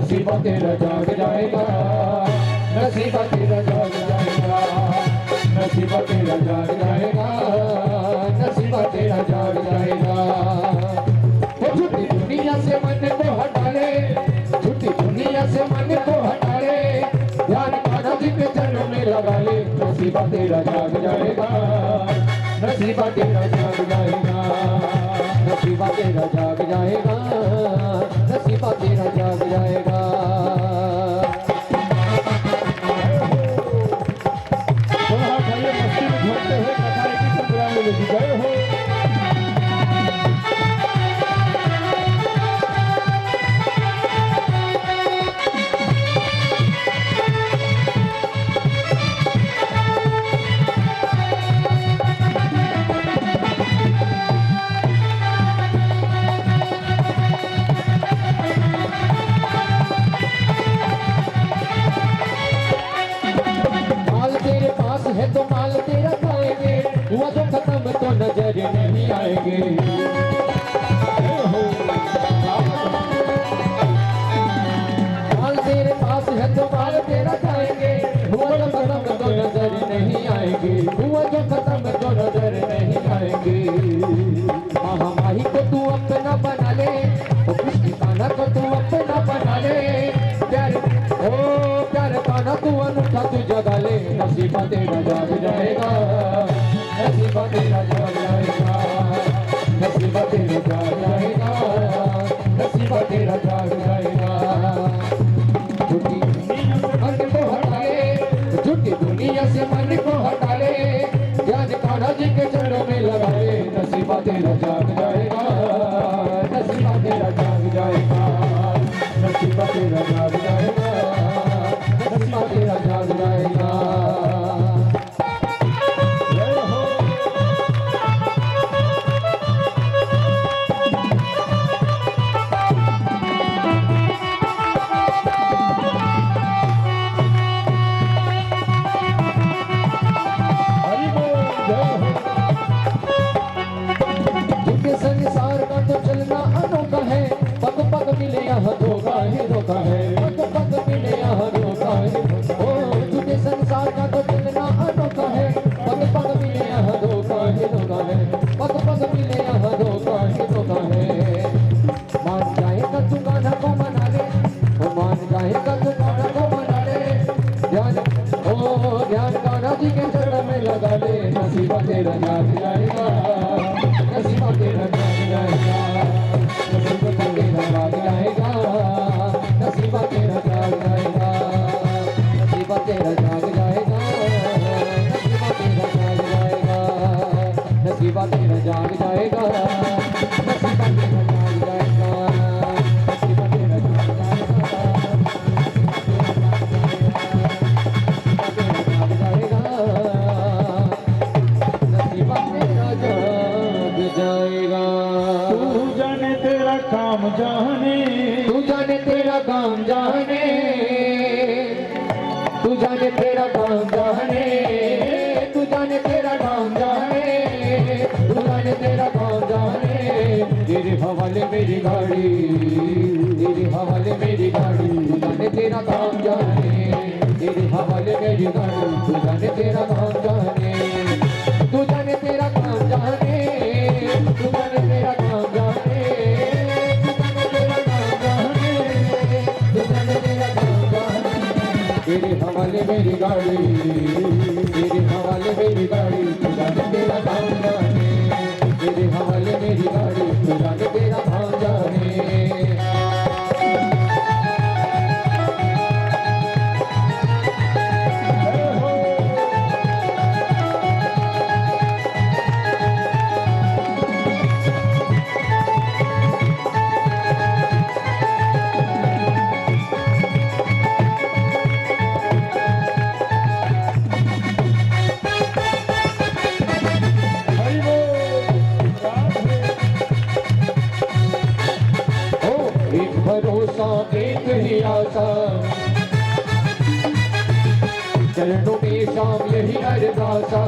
नसीबा तेरा जाग जाएगा, नसीबा तेरा जाग जाएगा, नसीबा तेरा जाग जाएगा, नसीबा तेरा जाग जाएगा। वो झूठी दुनिया से मन को हटा ले, झूठी दुनिया से मन को हटा ले, ध्यान कान्हा जी के चरणों में लगा ले, नसीबा तेरा जाग जाएगा, नसीबा तेरा जाग जाएगा, नसीबा तेरा जाग जाएगा, नसीबा तेरा जाग जाएगा। थोड़ा खाइए मस्ती में झोंकते हुए कथा की संग्राम में लेके गए हो। है तो माल तेरा खाएंगे, हुआ तो खत्म तो नजर नहीं आएंगे। माल तेरे पास है तो माल तेरा खाएंगे, हुआ तो खत्म तो नजर नहीं आएंगे, हुआ तो खत्म तो नजर नहीं आएंगे। महामाही को तू अपना बना ले, तो कृष्ण कान्हा को तू अपना बना ले, प्यार ओ प्यार कान्हा तू अनूठा तू जगा ले, नसीबा तेरा जाग जाएगा, नसीबा तेरा जाग जाएगा, नसीबा तेरा जाग जाएगा, नसीबा तेरा जाग जाएगा। झूठी मन को हटा ले, झूठी दुनिया से मन को हटा ले, ध्यान कान्हा जी के चरणों में लगा ले, नसीबा तेरा जाग जाएगा, नसीबा तेरा जाग जाएगा, नसीबा तेरा जाग जाएगा, नसीबा तेरा जाग जाएगा। संसार का तो चलना अनोखा है, पग पग मिले यहाँ धोखा है, धोखा है, पग पग मिले यहाँ धोखा है। ओ तुझे संसार का तो चलना अनोखा है, पग पग मिले यहाँ धोखा है, धोखा है, पग पग मिले यहाँ धोखा है, धोखा है। मान जाएगा तू कान्हा को मना ले, ओ मान जाएगा तू कान्हा को मना ले, ध्यान ओ ध्यान कान्हा जी के चरण में लगा ले, नसीबा तेरा जाग जाएगा, नसीबा तेरा जाग जाएगा, नसीबा तेरा जाग जाएगा, नसीबा तेरा जाग जाएगा, नसीबा तेरा जाग जाएगा, नसीबा तेरा जाग जाएगा, नसीबा तेरा जाग जाएगा, नसीबा तेरा जाग जाएगा, नसीबा तेरा जाग जाएगा, नसीबा तेरा जाग जाएगा। तू जाने तेरा काम जाने, तू जाने तेरा काम जाने, तू जाने तेरा काम जाने, तू जाने तेरा काम जाने, तू जाने तेरा काम जाने। तेरे हवाले मेरी गाड़ी, तेरे हवाले मेरी गाड़ी, तू जाने तेरा काम जाने, तेरे हवाले मेरी गाड़ी, तू जाने तेरा काम जाने, तू जाने तेरा काम जाने, तू जाने तेरा काम जाने, तू जाने तेरा काम जाने। तेरे हवाले मेरी गाड़ी, तेरे हवाले मेरी गाड़ी, तू जाने तेरा काम जाने, तेरे हवाले मेरी गाड़ी, तू जाने तेरा काम जाने। एक ही आशा, चरणों में शाम यही अरदासा,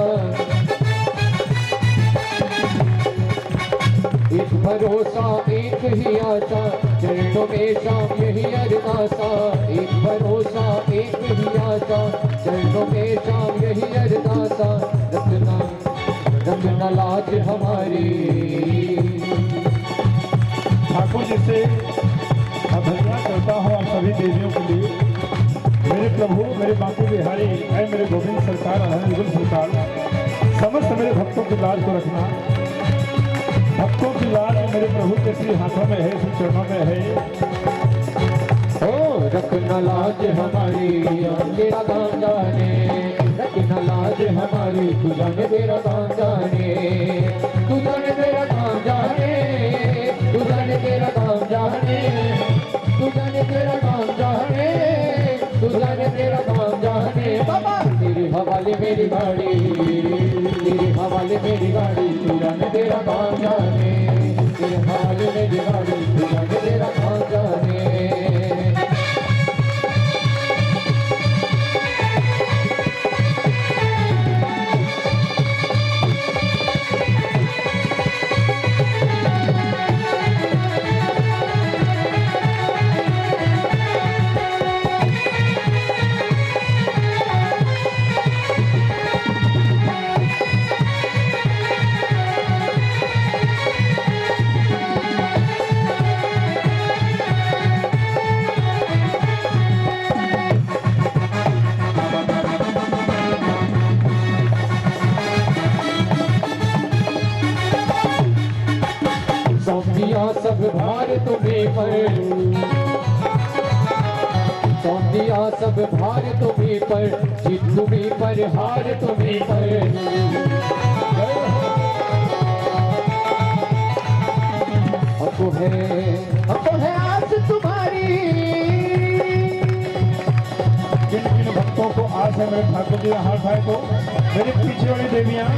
एक भरोसा एक ही आशा, चरणों में शाम यही अरदासा। एक भरोसा एक ही आशा, चरणों में शाम यही अरदासा। रखना लाज हमारी। ठाकुर जी से अभ्यर्थना करता हूँ आप सभी देवियों के लिए, मेरे प्रभु, मेरे बांके बिहारी, ऐ मेरे गोविंद सरकार, अनंत सरकार, समस्त मेरे भक्तों की लाज को रखना। भक्तों की लाज मेरे प्रभु के श्री हाथों में है, श्री चरणों में है। ओ रखना लाज हमारी, तेरा काम जाने। रखना लाज हमारी, तू जाने तेरा काम जाने। तू जाने तेरा काम जाने। तू जाने तेरा काम जाने। तू जाने तेरा काम जाने। तू जाने तेरा काम जाने। बाबा तेरे हवाले मेरी गाड़ी, तेरे हवाले मेरी गाड़ी, तू जाने तेरा काम जाने। तेरे हवाले मेरी गाड़ी, तू जाने तेरा काम जाने। सौंपिया सब भार तुम्हें पर, सौंपिया सब भार तुम्हें पर, जीत तुम्हें पर, हार तुम्हें पर। हमको है आस तुम्हारी। जिन जिन भक्तों को आस है मेरे ठाकुर जी हाथ उठाए तो, मेरी पीछे वाली देवियां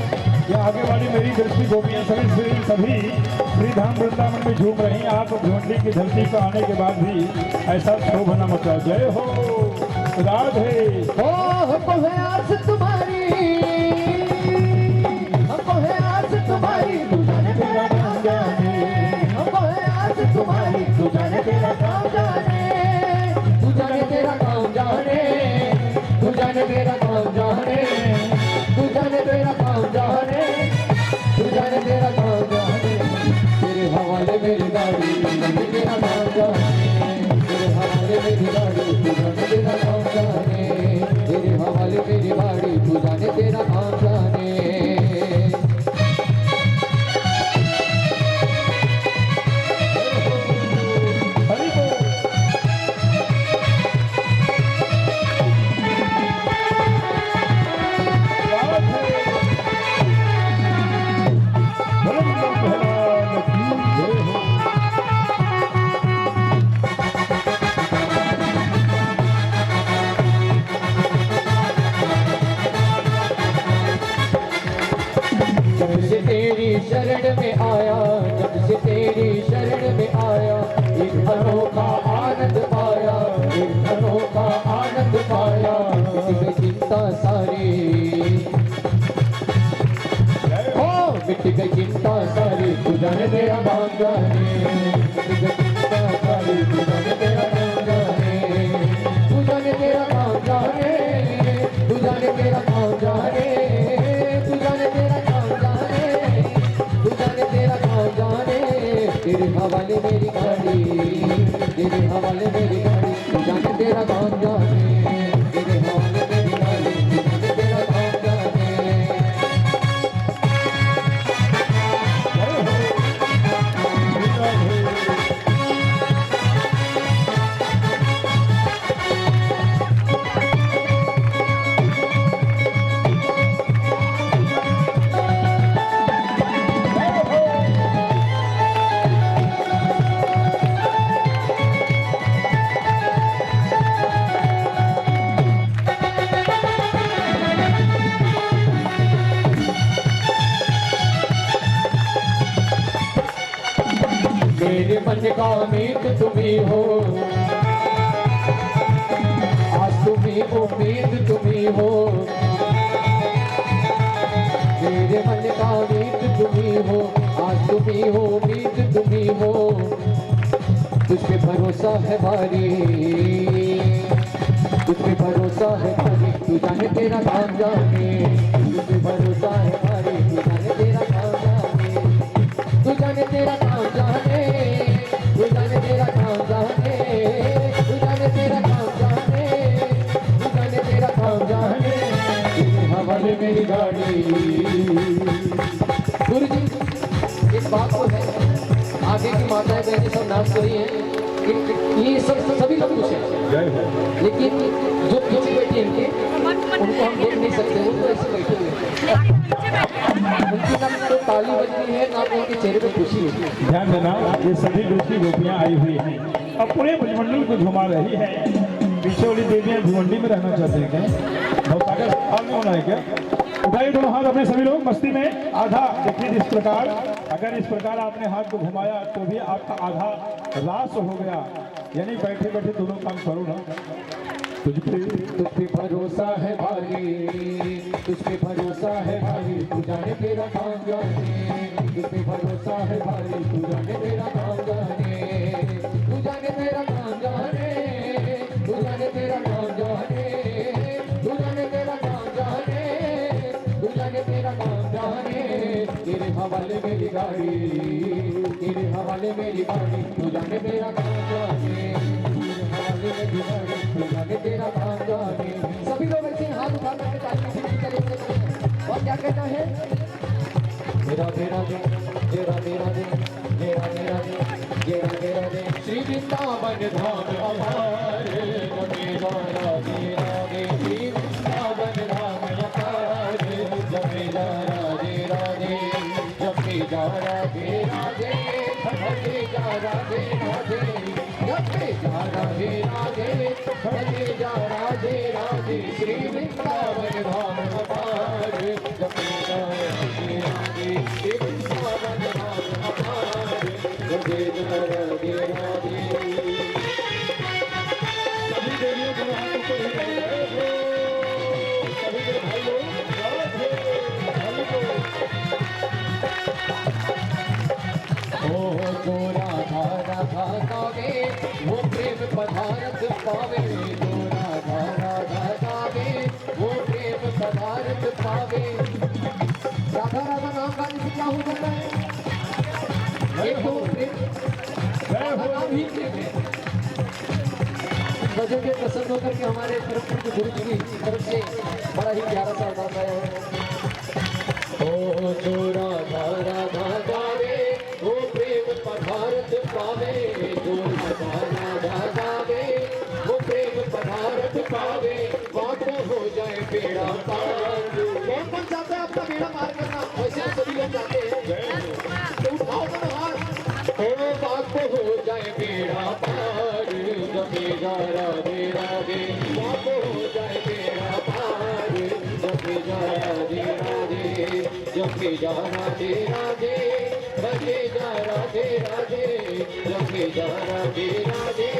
या आगे वाली मेरी दृष्टि गोपियां सभी श्रीधाम वृंदावन में झूम रही हैं। आप भिवंडी की धरती पर आने के बाद भी ऐसा शोभना मचाओ। जय हो राधे। हमको है आस तुम्हारी, हमको है आस तुम्हारी, तू जाने तेरा काम जाने। हमको है आस तुम्हारी, तू जाने तेरा काम जाने। तू जाने तेरा काम जाने। तू जाने तेरा काम जाने। तू जाने तेरा काम जाने। तू जाने तेरा काम जाने। तेरे हवाले मेरी गाड़ी, तू जाने तेरा काम जाने। तेरे हवाले मेरी गाड़ी, तू जाने तेरा काम जाने। तेरे हवाले मेरी गाड़ी, तू जाने तेरा काम जाने। हरि बोल। वृंदावन भगवान की जय हो। जब से तेरी शरण में आया, जब से तेरी शरण में आया, एक अनोखा आनंद पाया, एक अनोखा आनंद पाया। मिट गई चिंता सारी, मिट गई चिंता सारी, तू जाने तेरा काम जाने। मिट गई चिंता सारी, तू जाने तेरा काम जाने। तू जाने तेरा काम जाने। तू जाने तेरा काम जाने। तू जाने तेरा काम जाने। तू जाने तेरा काम जाने। तेरे हवाले मेरी गाड़ी, तेरे हवाले मेरी गाड़ी, तू जाने तेरा काम जाने। तेरे हवाले मेरी गाड़ी, तू जाने तेरा काम जाने। मेरे मन का मीत तुम्ही हो, आज तुम्ही उम्मीद तुम्ही हो। मेरे मन का मीत तुम्ही हो, आज तुम्ही हो, उम्मीद तुम्ही हो, तुझ पे भरोसा है भारी, तुझ पे भरोसा है भारी, तू जाने तेरा काम जाने, तुझ पे भरोसा है भारी, तू जाने तेरा काम जाने, तू जाने तेरा काम जाने, तू जाने तेरा काम जाने, तू जाने तेरा काम जाने, तू जाने तेरा काम जाने, तेरे हवाले मेरी गाड़ी। गुरु जी इस बात को है, आगे की माताएं बहनें सब नाच रही हैं, ये सब सभी लोग खुश हैं, लेकिन जो पीछे बैठे इनके उनको हम देख नहीं सकते, वो तो ऐसे बैठे हुए हैं, उनकी ना तो ताली बज रही है ना तो उनके चेहरे पे खुशी है। ध्यान देना, ये सभी दूसरी गोपियां आई हुई हैं और पूरे ब्रजमंडल को घुमा रही है। पीछे वाली देवियां भिवंडी में रहना चाहते हैं क्या? भवसागर हाल में होना है क्या? उठाइए दोनों हाथ अपने सभी लोग मस्ती में, आधा देखिए इस प्रकार, अगर इस प्रकार आपने हाथ को घुमाया तो भी आपका आधा रास हो गया, यानी बैठे बैठे दोनों काम करो ना। तुझ पे भरोसा है भारी, तुझ पे भरोसा है भारी, तू जाने तेरा काम जाने, तुझ पे भरोसा है भारी, तू जाने तेरा काम जाने, तू जाने तेरा काम जाने, तू जाने तेरा काम जाने, तू जाने तेरा काम जाने, तू जाने तेरा काम जाने, तेरे हवाले मेरी गाड़ी, तेरे हवाले मेरी गाड़ी, तू जाने तेरा काम जाने, तेरे हवाले मेरी गाड़ी, तू जाने तेरा काम जाने। सभी लोग ऐसे हाथ उठा करके ताली बजाएंगे और क्या कहता है, मेरा मेरा दे, तेरा मेरा दे, मेरा मेरा दे, तेरा मेरा दे, श्री वृंदावन धाम हमारे, मेरा राधे राधे, श्री वृंदावन धाम हमारे, जपे जा राधे राधे, जपे जा राधे राधे, जपे जा राधे राधे, जपे जा राधे राधे, जपे जा राधे राधे, श्री वृंदावन धाम हमारे, जपे जा राधे राधे, श्री वृंदावन धाम हमारे, जपे जा राधे राधे। सभी देवियों को हाथ ऊपर ही रहेगा, सभी के भाइयों राधे ओ जो राधा राधा गावे, वो प्रेम पदार्थ पावे, जो राधा राधा गावे, वो प्रेम पदार्थ पावे। राधा राधा नाम गाने से क्या हो जाता है? एक तो प्रेम, राधा नाम ही प्रेम है। भजन के प्रसन्न होकर के हमारे तरफ गुरु जी की तरफ से बड़ा ही प्यारा सा अरदास आया है। ओ जो राधा राधा गावे, वो प्रेम पदार्थ पावे, जो राधा राधा गावे, वो प्रेम पदार्थ पावे, बात हो जाए बेड़ा पार। कौन कौन चाहता है अपना बेड़ा पार करना? वैसे सभी लोग चाहते हैं, तो उठाओ अपना हाथ। ओ बात हो जाए बेड़ा पार, जपे जा राधे राधे, बात हो जाए बेड़ा पार, जपे जा राधे राधे, जपे जा राधे राधे, बजे जा राधे राधे, जपे जा राधे राधे,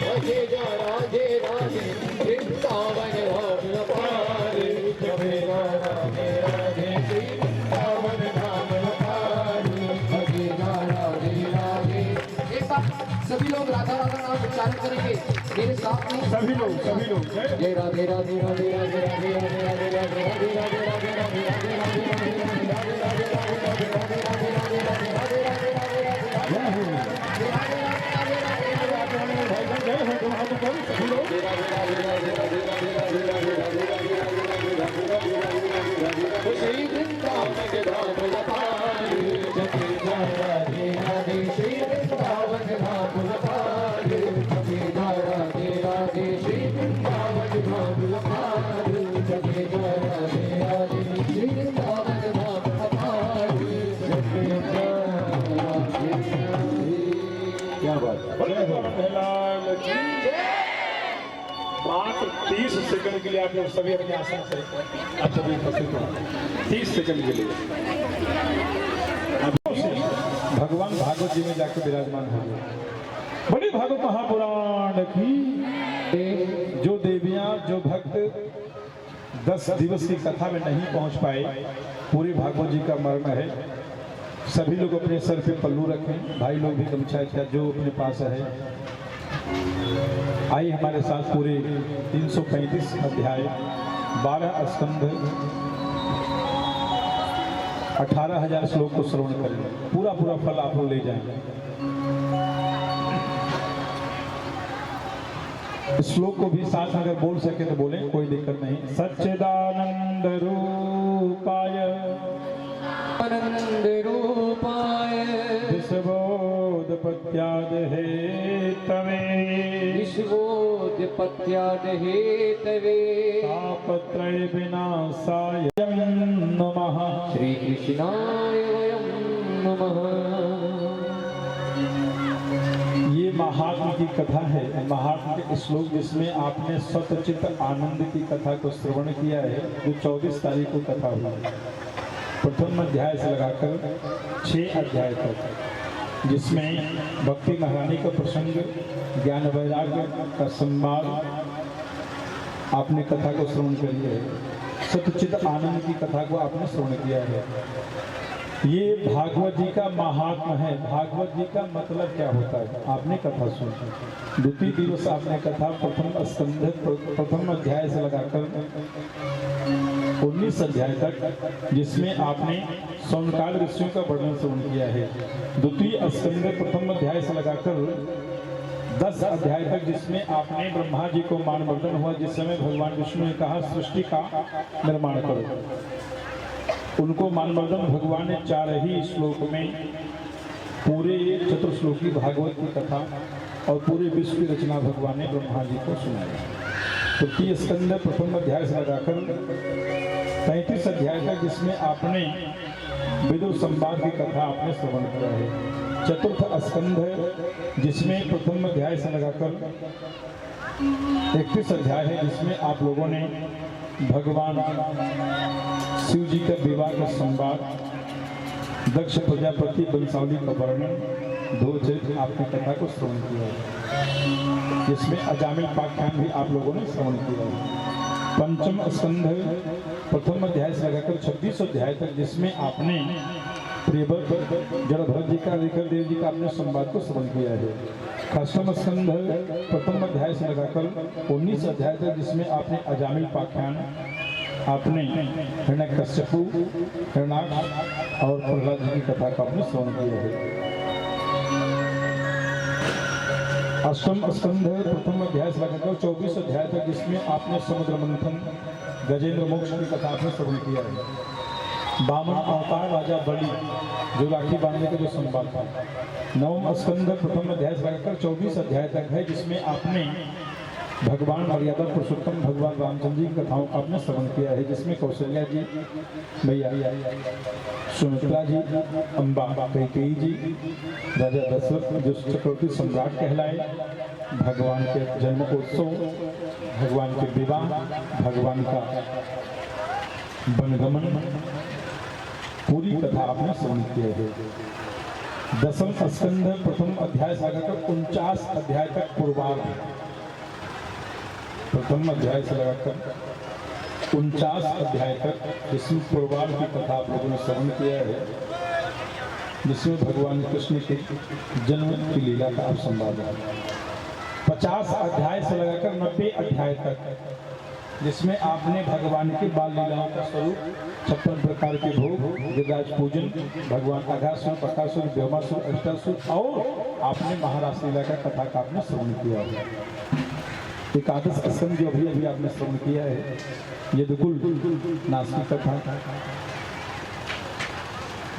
बजे जा राधे राधे, वृंदावन धाम पार, जपे जा राधे राधे, वृंदावन धाम पार, बजे जा राधे राधे। एक बार सभी लोग राधा राधा नाम उच्चारण करेंगे मेरे साथ में, सभी लोग जय राधे राधे राधे राधे राधे राधे राधे राधे राधे राधे राधे राधे राधे राधे श्री वृंदावन धाम पार, जपे जा राधे राधे, श्री वृंदावन धाम पार, जपे जा राधे राधे, श्री वृंदावन धाम पार, जपे जा राधे राधे, श्री वृंदावन धाम पार, जपे जा राधे राधे। क्या बात है? मात्र 30 सेकंड के लिए आप लोग सभी अपने आसन से अच्छा भी उपस्थित हो, 30 सेकंड के लिए भगवान भागवत जी में जाकर विराजमान हो गए। बड़ी भागवत महापुराण की जो देवियां, जो भक्त 10 दिवस की कथा में नहीं पहुंच पाए, पूरी भागवत जी का मर्म है सभी लोग अपने सर पे पल्लू रखें, भाई लोग भी गमछा का जो अपने पास है। आइए हमारे साथ पूरे 335 अध्याय, 12 स्कंध, 18,000 श्लोक को श्रवण करें। पूरा पूरा फल आप लोग ले जाएंगे। श्लोक को भी साथ अगर बोल सके तो बोलें, कोई दिक्कत नहीं। सच्चिदानंद रूपाय आनंद रूपाय विश्वोदपत्याद हेतवे विश्वोदपत्याद हेतवे तापत्रय विनाशाय नमः। श्री कृष्णाय वयं नमः। ये महात्मा की कथा है, महात्मा के श्लोक जिसमें आपने सतचित आनंद की कथा को श्रवण किया है, जो 24 तारीख को कथा हुई। प्रथम अध्याय से लगाकर 6 अध्याय तक, जिसमें भक्ति महारानी का प्रसंग, ज्ञान वैराग्य का संवाद, आपने कथा को श्रवण किया है। सतचित आनंद की कथा को आपने श्रवण किया है। ये भागवत जी का महात्मा है। भागवत जी का मतलब क्या होता है आपने कथा सुनी। द्वितीय दिवस आपने कथा प्रथम स्कंध प्रथम अध्याय से लगाकर 19 अध्याय तक, जिसमें आपने सौनकाल ऋषियों का वर्णन श्रवण किया है। द्वितीय स्कंध प्रथम अध्याय से लगाकर 10 अध्याय तक, जिसमें आपने ब्रह्मा जी को मानवर्धन हुआ, जिस समय भगवान विष्णु ने कहा सृष्टि का निर्माण करो। उनको मानवर्धन भगवान ने 4 ही श्लोक में पूरे चतुर्श्लोकी भागवत की कथा और पूरे विश्व की रचना भगवान ने ब्रह्मा जी को सुनाई। तृतीय स्कंद प्रथम अध्याय से लगाकर 33 अध्याय तक, जिसमें आपने विदुर संवाद की कथा आपने श्रवण किया है। चतुर्थ स्कंध, जिसमें प्रथम अध्याय से लगाकर 31 अध्याय है, जिसमें आप लोगों ने भगवान शिव जी का विवाह का संवाद, दक्ष प्रजापति वंशावली का वर्णन, 2 चरित्र आपने कथा को श्रवण किया है, जिसमें अजामिल पाख्यान भी आप लोगों ने श्रवण किया है। पंचम स्कंध प्रथम अध्याय से लगाकर 26 अध्याय तक, जिसमें आपने जड़भरत जी का विकर देव जी का आपने संवाद को श्रवण किया है। अष्टम स्कंध प्रथम अध्याय से लगाकर 19 अध्याय तक, जिसमें आपने अजामिल पाख्यान, आपने हिरण्यकश्यपु, हिरण्याक्ष और प्रहलाद जी की कथा का आपने श्रवण किया है। अष्टम स्कंध प्रथम अध्याय से लगाकर 24 अध्याय तक, जिसमें आपने समुद्र मंथन, गजेंद्र मोक्ष की कथा आपने श्रवण किया है। बामन अवतार राजा बलि, जो राखी बांधने का जो संवाद था। नवम स्कंद प्रथम अध्याय से लगाकर 24 अध्याय तक है, जिसमें आपने भगवान मर्यादा पुरुषोत्तम भगवान रामचंद्र जी की कथाओं का आपने श्रवण किया है, जिसमें कौशल्या जी, मैया सुमित्रा जी, अम्बा कैकेयी जी, राजा दशरथ जो चक्रवर्ती सम्राट कहलाए, भगवान के जन्मोत्सव, भगवान के विवाह, भगवान का वनगमन, पूरी कथा आपने श्रवण किया है। दसम स्कंध प्रथम अध्याय से लगाकर 49 अध्याय तक पूर्वार्ध, प्रथम अध्याय से लगाकर 49 अध्याय तक, जिसमें पूर्वार्ध की कथा आप लोगों ने श्रवण किया है, जिसमें भगवान कृष्ण के जन्म की लीला का आप संवाद है। 50 अध्याय से लगाकर 90 अध्याय तक, जिसमें आपने भगवान के बाल लीलाओं का स्वरूप, 56 प्रकार के भोग, गिरिराज पूजन, भगवान अघासुर, बकासुर, व्योमासुर, अष्टासुर और आपने महाराज लीला का कथा का आपने श्रवण किया है। एकादश स्कंद जो अभी अभी आपने श्रवण किया है, ये बिल्कुल नास की कथा।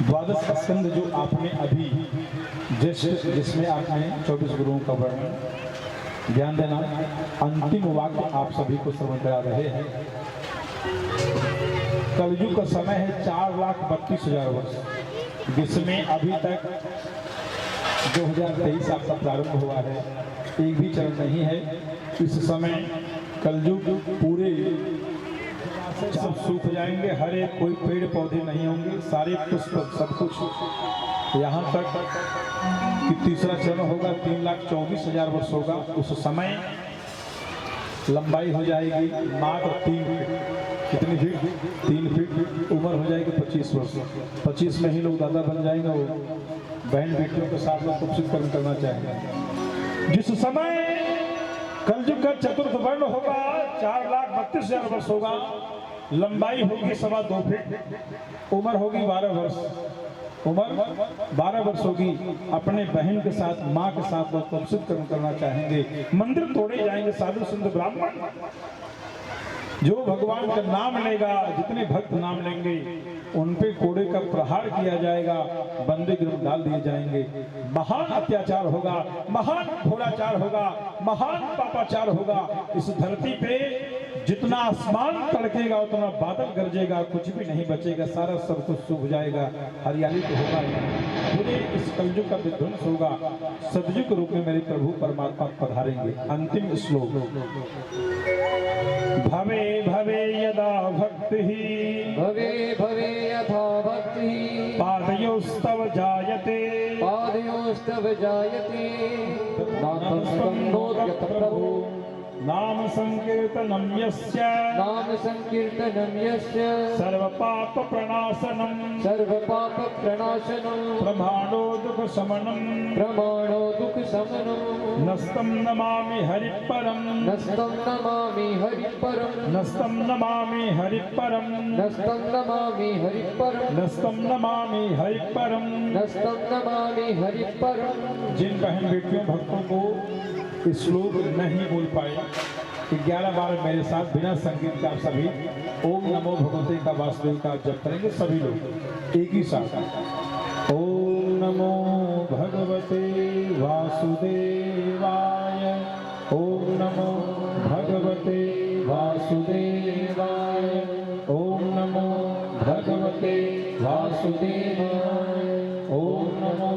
द्वादश स्कंद जो आपने अभी जिसमें आपने 24 गुरुओं का वर्णन, ध्यान देना, अंतिम वाक्य आप सभी को श्रवण करा रहे हैं। कलयुग का समय है 4,32,000 वर्ष, जिसमें अभी तक 2023 आपका प्रारंभ हुआ है, एक भी चरण नहीं है। इस समय कलयुग पूरे सब सूख जाएंगे, हरे कोई पेड़ पौधे नहीं होंगे, सारे पुष्प सब कुछ, यहाँ तक कि तीसरा चरण होगा 3,24,000 वर्ष होगा। उस समय लंबाई हो जाएगी मात्र 3 कितनी फीट? 3 फीट। उम्र हो जाएगी 25 वर्ष। 25 में ही लोग दादा बन जाएंगे। वो बहन बेटियों के साथ लोग कुछ कर्म करना चाहेंगे। जिस समय कलयुग का चतुर्थ वर्ण होगा, 4,32,000 वर्ष होगा, लंबाई होगी 2.25 फीट, उम्र होगी 12 वर्ष। उम्र 12 वर्ष होगी। अपने बहन के साथ, माँ के साथ लोग कुत्सित कर्म करना चाहेंगे। मंदिर तोड़े जाएंगे। साधु संत ब्राह्मण जो भगवान का नाम लेगा, जितने भक्त नाम लेंगे उन पे कोड़े का प्रहार किया जाएगा, बंदी गृह डाल दिए जाएंगे। महान अत्याचार होगा, महान घोराचार होगा, महान पापाचार होगा। इस धरती पे जितना आसमान तड़केगा उतना बादल गरजेगा, कुछ भी नहीं बचेगा, सारा सब कुछ सूख जाएगा, हरियाली तो होगा ही। पूरे इस कलयुग का विध्वंस होगा। सतयुग के रूप में मेरे प्रभु परमात्मा पधारेंगे। अंतिम श्लोक। भवे भवे यदा भक्ति, भवे भवे यथा भक्ति, पादयोस्तव जायते, पादयोस्तव जायते, नाथं नोद्यत प्रभु, नाम संकीर्तनं यस्य, नाम संकीर्तनं यस्य, सर्वपाप प्रणाशनं, सर्वपाप प्रणाशनं, प्रमाणो दुख शमनं, प्रमाणो दुख शमनं, नस्तं नमामि हरिपरं, नस्तं नमामि हरिपरं, नस्तं नमामि हरिपरं, नस्तं नमामि हरिपरं, नस्तं नमामि हरिपरं। नस्तं नमामि हरिपरं। जिन बहन बेटियों भक्तों को श्लोक नहीं बोल पाए, 11 बार मेरे साथ बिना संगीत का सभी ओम नमो भगवते का वासुदेव का जप करेंगे। सभी लोग एक ही साथ। ओम नमो भगवते वासुदेवाय, ओम नमो भगवते वासुदेवाय, ओम नमो भगवते वासुदेवाय, ओम नमो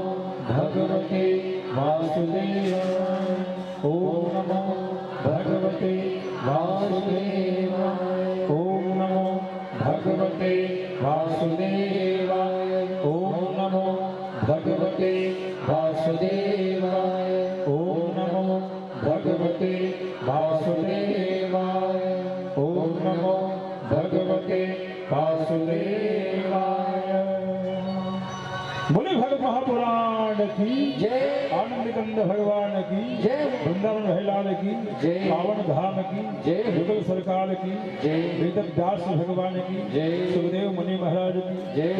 भगवते वासुदेवाय, ओम नमो भगवते वासुदेवाय, ओम नमो भगवते वासुदेवाय, ओम नमो भगवते वासुदेवाय, ओम नमो भगवते वासुदेवाय, ओम नमो भगवते वासुदेवाय। बोले भगत महापुराण की जय, आनंद कंद भगवान की जय, वृंदावन भैलाल की जय, पावन धाम की जय, युगल सरकार की जय, वेद व्यास भगवान की जय, सुखदेव मुनि महाराज की जय,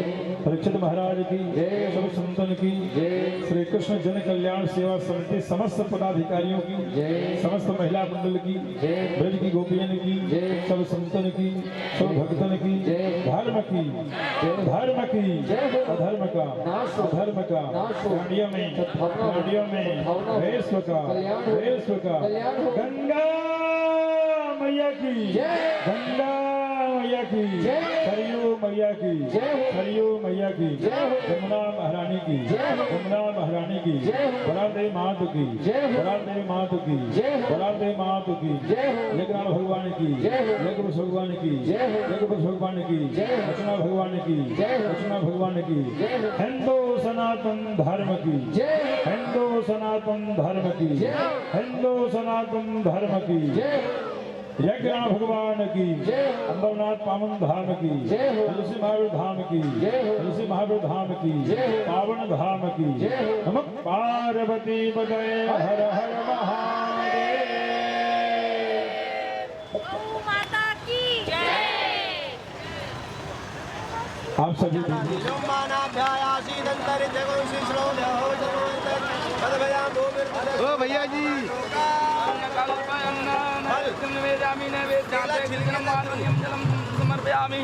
परीक्षित महाराज की जय, सब संतन की जय, श्री कृष्ण जन कल्याण सेवा समिति समस्त पदाधिकारियों की जय, समस्त महिला मंडल की जय, ब्रज की गोपियन की जय, सब संतन की सब भक्तन की जय, धर्म की धर्म की जय, अधर्म का नाश हो, अधर्म का नाश हो, गाड़ियों में सद्भावना हो, गाड़ियों में सद्भावना हो, वैश्व का कल्याण हो, वैश्व का कल्याण हो, गंगा मैया की जय, गंगा मैया की जय, सरयू मैया की जय हो, सरयू मैया की जय हो, यमुना महारानी की जय हो, यमुना महारानी की जय हो, बरादेव मातु की जय हो, बरादेव मातु की जय हो, बरादेव मातु की जय हो, लेखनाथ भगवान की जय हो, लेखपुरुष भगवान की जय हो, लेखपुरुष भगवान की जय हो, रचना भगवान की जय हो, रचना भगवान की जय हो, हिंदू सनातन धर्म की जय, हिंदू सनातन धर्म की जय, हिंदू सनातन धर्म की जय, यज्ञनाथ भगवान की जय, अंबरनाथ पावन धाम की जय हो, तुलसी महावीर धाम की जय हो, तुलसी महावीर धाम की जय हो, पावन धाम की जय हो, नमः पार्वती पतये हर हर महादेव। माता की जय। आप सभी ओ भैया जी समर्पयामि।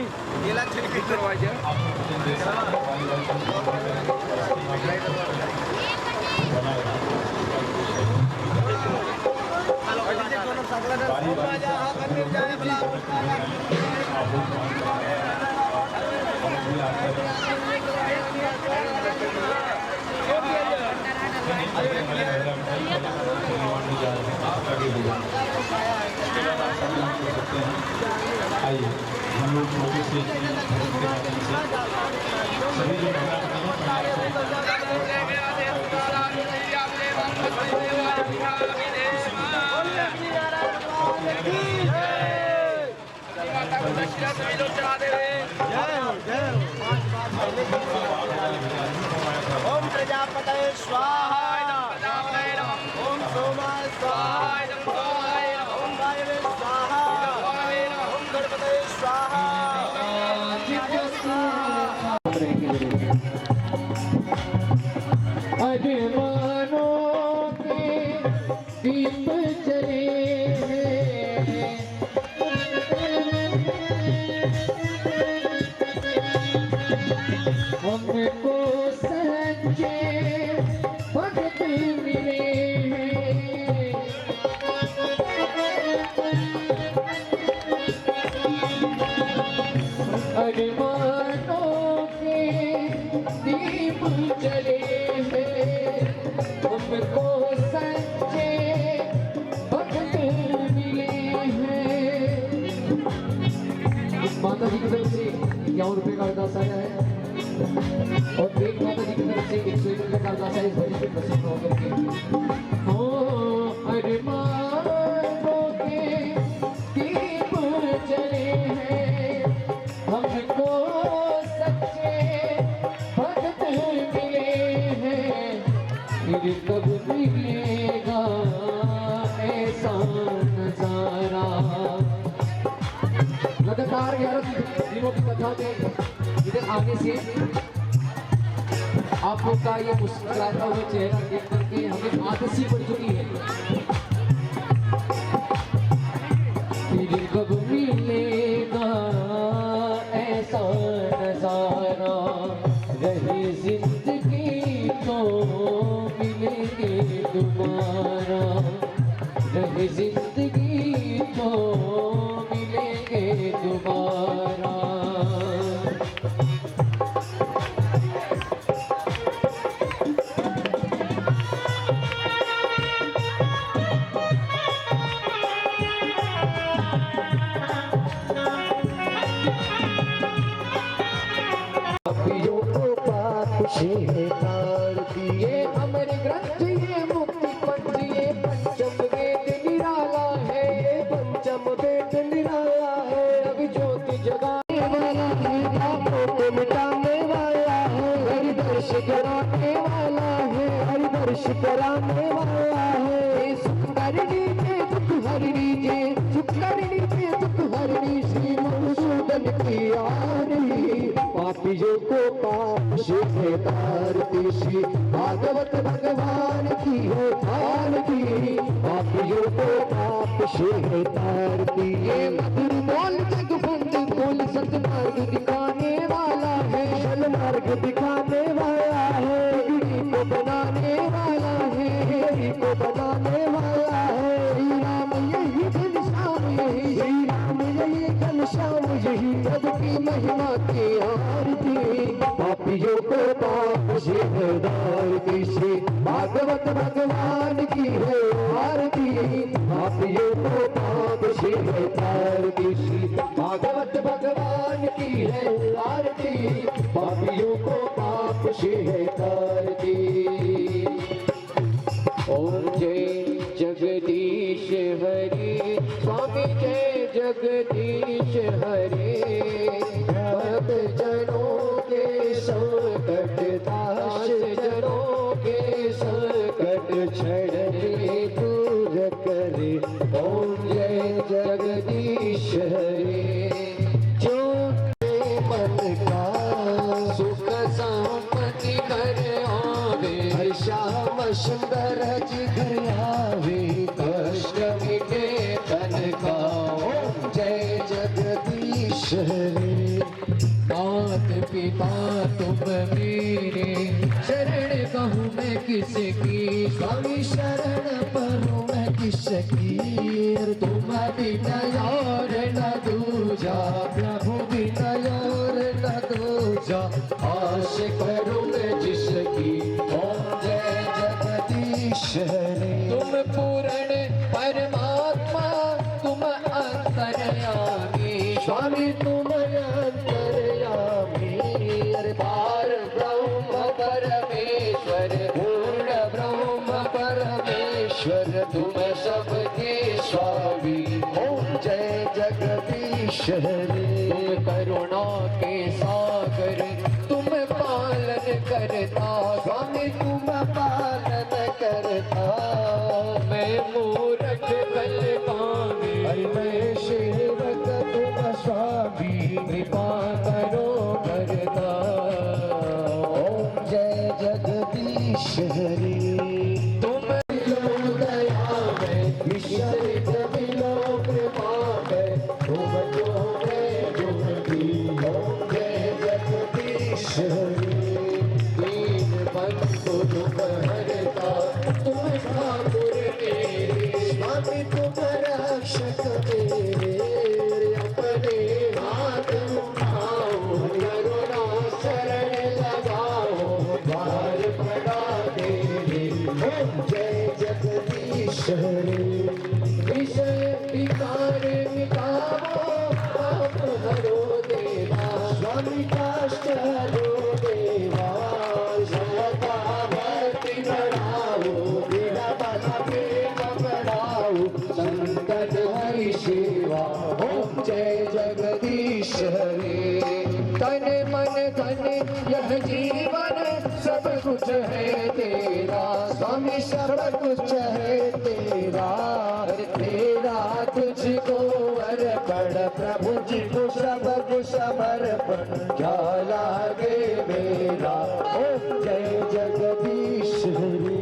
आइए हम लोग छोटे से धर्म के माध्यम से सभी जो ओम प्रजापतये स्वाहा ओम सोमाय स्वाहा ओम वायवे स्वाहा ओम गणपतये स्वाहा अरमानों के दीप जले हैं, हमको सच्चे भक्त मिले हैं। अरमानों के दीप जले हैं, हमको सच्चे भक्त मिले हैं। माता जी की तरफ से 51 रुपए का अरदास आया है और एक माता जी की तरफ से 101 रुपए का अरदास है। इस भजन में प्रसन्न होकर के हो अरमानों के दीप जले हैं, हमको सच्चे भक्त मिले हैं। फिर कब मिलेगा ऐसा नजारा। लगातार 11 दिनों की कथा में इधर आने से आप लोग का ये मुस्कुराता हुआ चेहरा देख करके हमें आदत सी पड़ चुकी है। फिर कब मिलेगा ऐसा नजारा, रही जिंदगी तो मिलेंगे दोबारा, रही जिंदगी तो मिलेंगे दोबारा। ये अमर ग्रंथ ये मुक्ति पंथ ये पंचम वेद निराला है, पंचम वेद निराला है। अभी ज्योति जगाने वाला है, पापों को मिटाने वाला है, हरि दर्श कराने वाला है, हरि दर्श कराने वाला है। सुख करनी के दुख हरनी जे, सुख करनी के दुख हरनी श्री मधुसूदन की आरती। पापियों को पाप से तारती श्री भागवत भगवान की है आरती। पापियों को पाप से तारती ये मधुर बोल जगबंद बोल सतमार्ग दिखाने वाला है, सल मार्ग दिखाने वाला है, बिगड़ी को बनाने वाला है, हेरी को बनाने वाला है। श्री राम यही घनश्याम यही, श्री राम यही घनश्याम यही, सबकी महिमा की आरती। पापियों को पाप से तारती श्री भागवत भगवान की है आरती। पापियों को पाप से तारती श्री भागवत भगवान की है आरती। पापियों को पाप से तारती। ओम जय जगदीश हरि स्वामी जय जगदीश हरि। भक्त जनों के संकट दास जनों के संकट छड़ने दूर करे। ओम जय जगदीश हरि। जो मन का सुख संपत्ति कर आवे, हर श्याम सुंदर जी घर आवे, कष्ट मिटे तन का। ओम जय जगदीश हरि। मात पिता तुम मेरे, शरण कहूँ मैं किसकी, स्वामी शरण पढ़ूँ मैं किसकी। तुम बिना और न दूजा, प्रभु बिना और न दूजा, आश करूँ मैं जिसकी। ओम जय जगदीश हरि। तुम पूर्ण परमात्मा तुम अंतर्यामी, स्वामी तुम अंतर्यामी। अरे पार ब्रह्म परमेश्वर, पूर्ण ब्रह्म परमेश्वर, तुम सबके स्वामी। ओम जय जगदीश जगदीश हरे करुणा के सागर तुम पालन करता स्वामी तुम पालन करता मैं मूर्ख कल कामी मैं सेवक तुम स्वामी कृपा करो करता ओम जय जगदीश हरे तुम मिलो दया में विशरित मिलो कृपा में तुम जो मैं तुम भी ओम जय जगदीश हरे दीन बंधु तुम हरता तुम ठाकुर मेरे स्वामी तुम रक्षक मेरे अपने हाथ उठाओ करुणा शरण लगाओ द्वार बना दे ओम जय जगदीश हरे विषय विकार मिटाओ पाप हरो देवा स्वामी काष्ट हरो देवा सदा भक्ति बढ़ाओ मेरा बना प्रेम बढ़ाओ संकट हरि सेवा ओम जय जगदीश हरे तन मन धन यह जीवन सब कुछ है तेरा स्वामी सब कुछ है तेरा तेरा तुझको अर्पण प्रभु जी को सब कुछ समर्पण क्या लागे मेरा ओम जय जगदीश हरे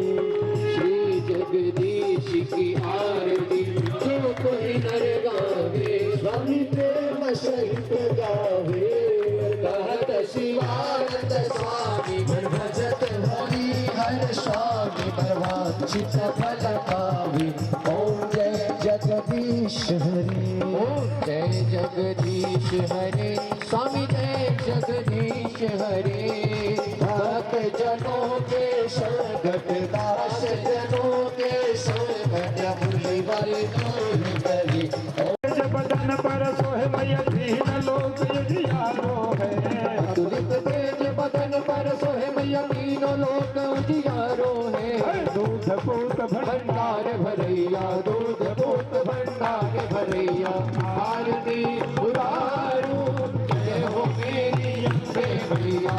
श्री जगदीश की आरती जो कोई नर गावे स्वामी प्रेम सहित गावे कहत शिवानंद स्वामी भजत हरि हर स्वामी परवांचित फल पावे ओम जय जगदीश हरे ओम जय जगदीश हरे स्वामी जय जगदीश हरे भक्त जनों के संकट दास जनों के संकट मुरली वाले करी बदन पर सोहे मैया दीन लोक उजियारो है तुलित तेज बदन पर सोहे मैया तीनों लोक उजियारो है दूध पूत भंडार भरैया दूध पूत भंडार भरैया आरती उतारू जय हो मेरी अम्बे भैया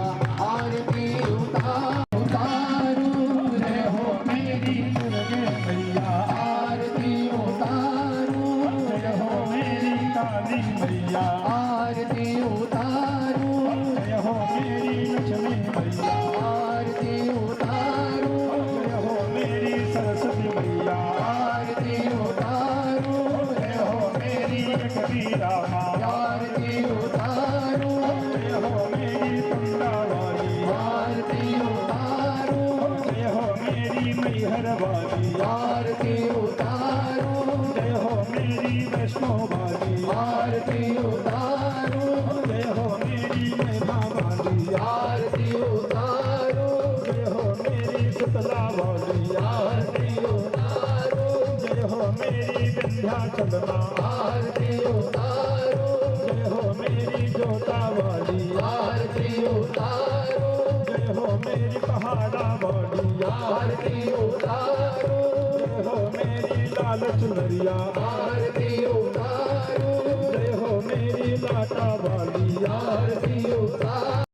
आरती उतारू जय हो मेरी दुर्गे मैया आरती उतारू जय हो मेरी काली मैया आरती उतारू जय हो मेरी लक्ष्मी मैया आरती उतारू जय हो मेरी सरस्वती मैया आरती उतारू जय हो मेरी कबीरा माँ आरती उतारू जय हो मेरी पंडा वाली आरती उतारू जय हो मेरी मैहर वाली आरती उतारू जय हो मेरी वैष्णो वाली आरती उतारू जय हो मेरी महिमा वाली आरती उतारू जय हो मेरी शीतला वाली आरती उतारू जय हो मेरी विंध्याचल माँ आरती उतारू जय हो मेरी जोता वाली आरती उतारू जय हो मेरी पहाड़ा वाली आरती उतारू जय हो मेरी लाल चुनरिया आरती उतारू जय हो मेरी लाटा वाली आरती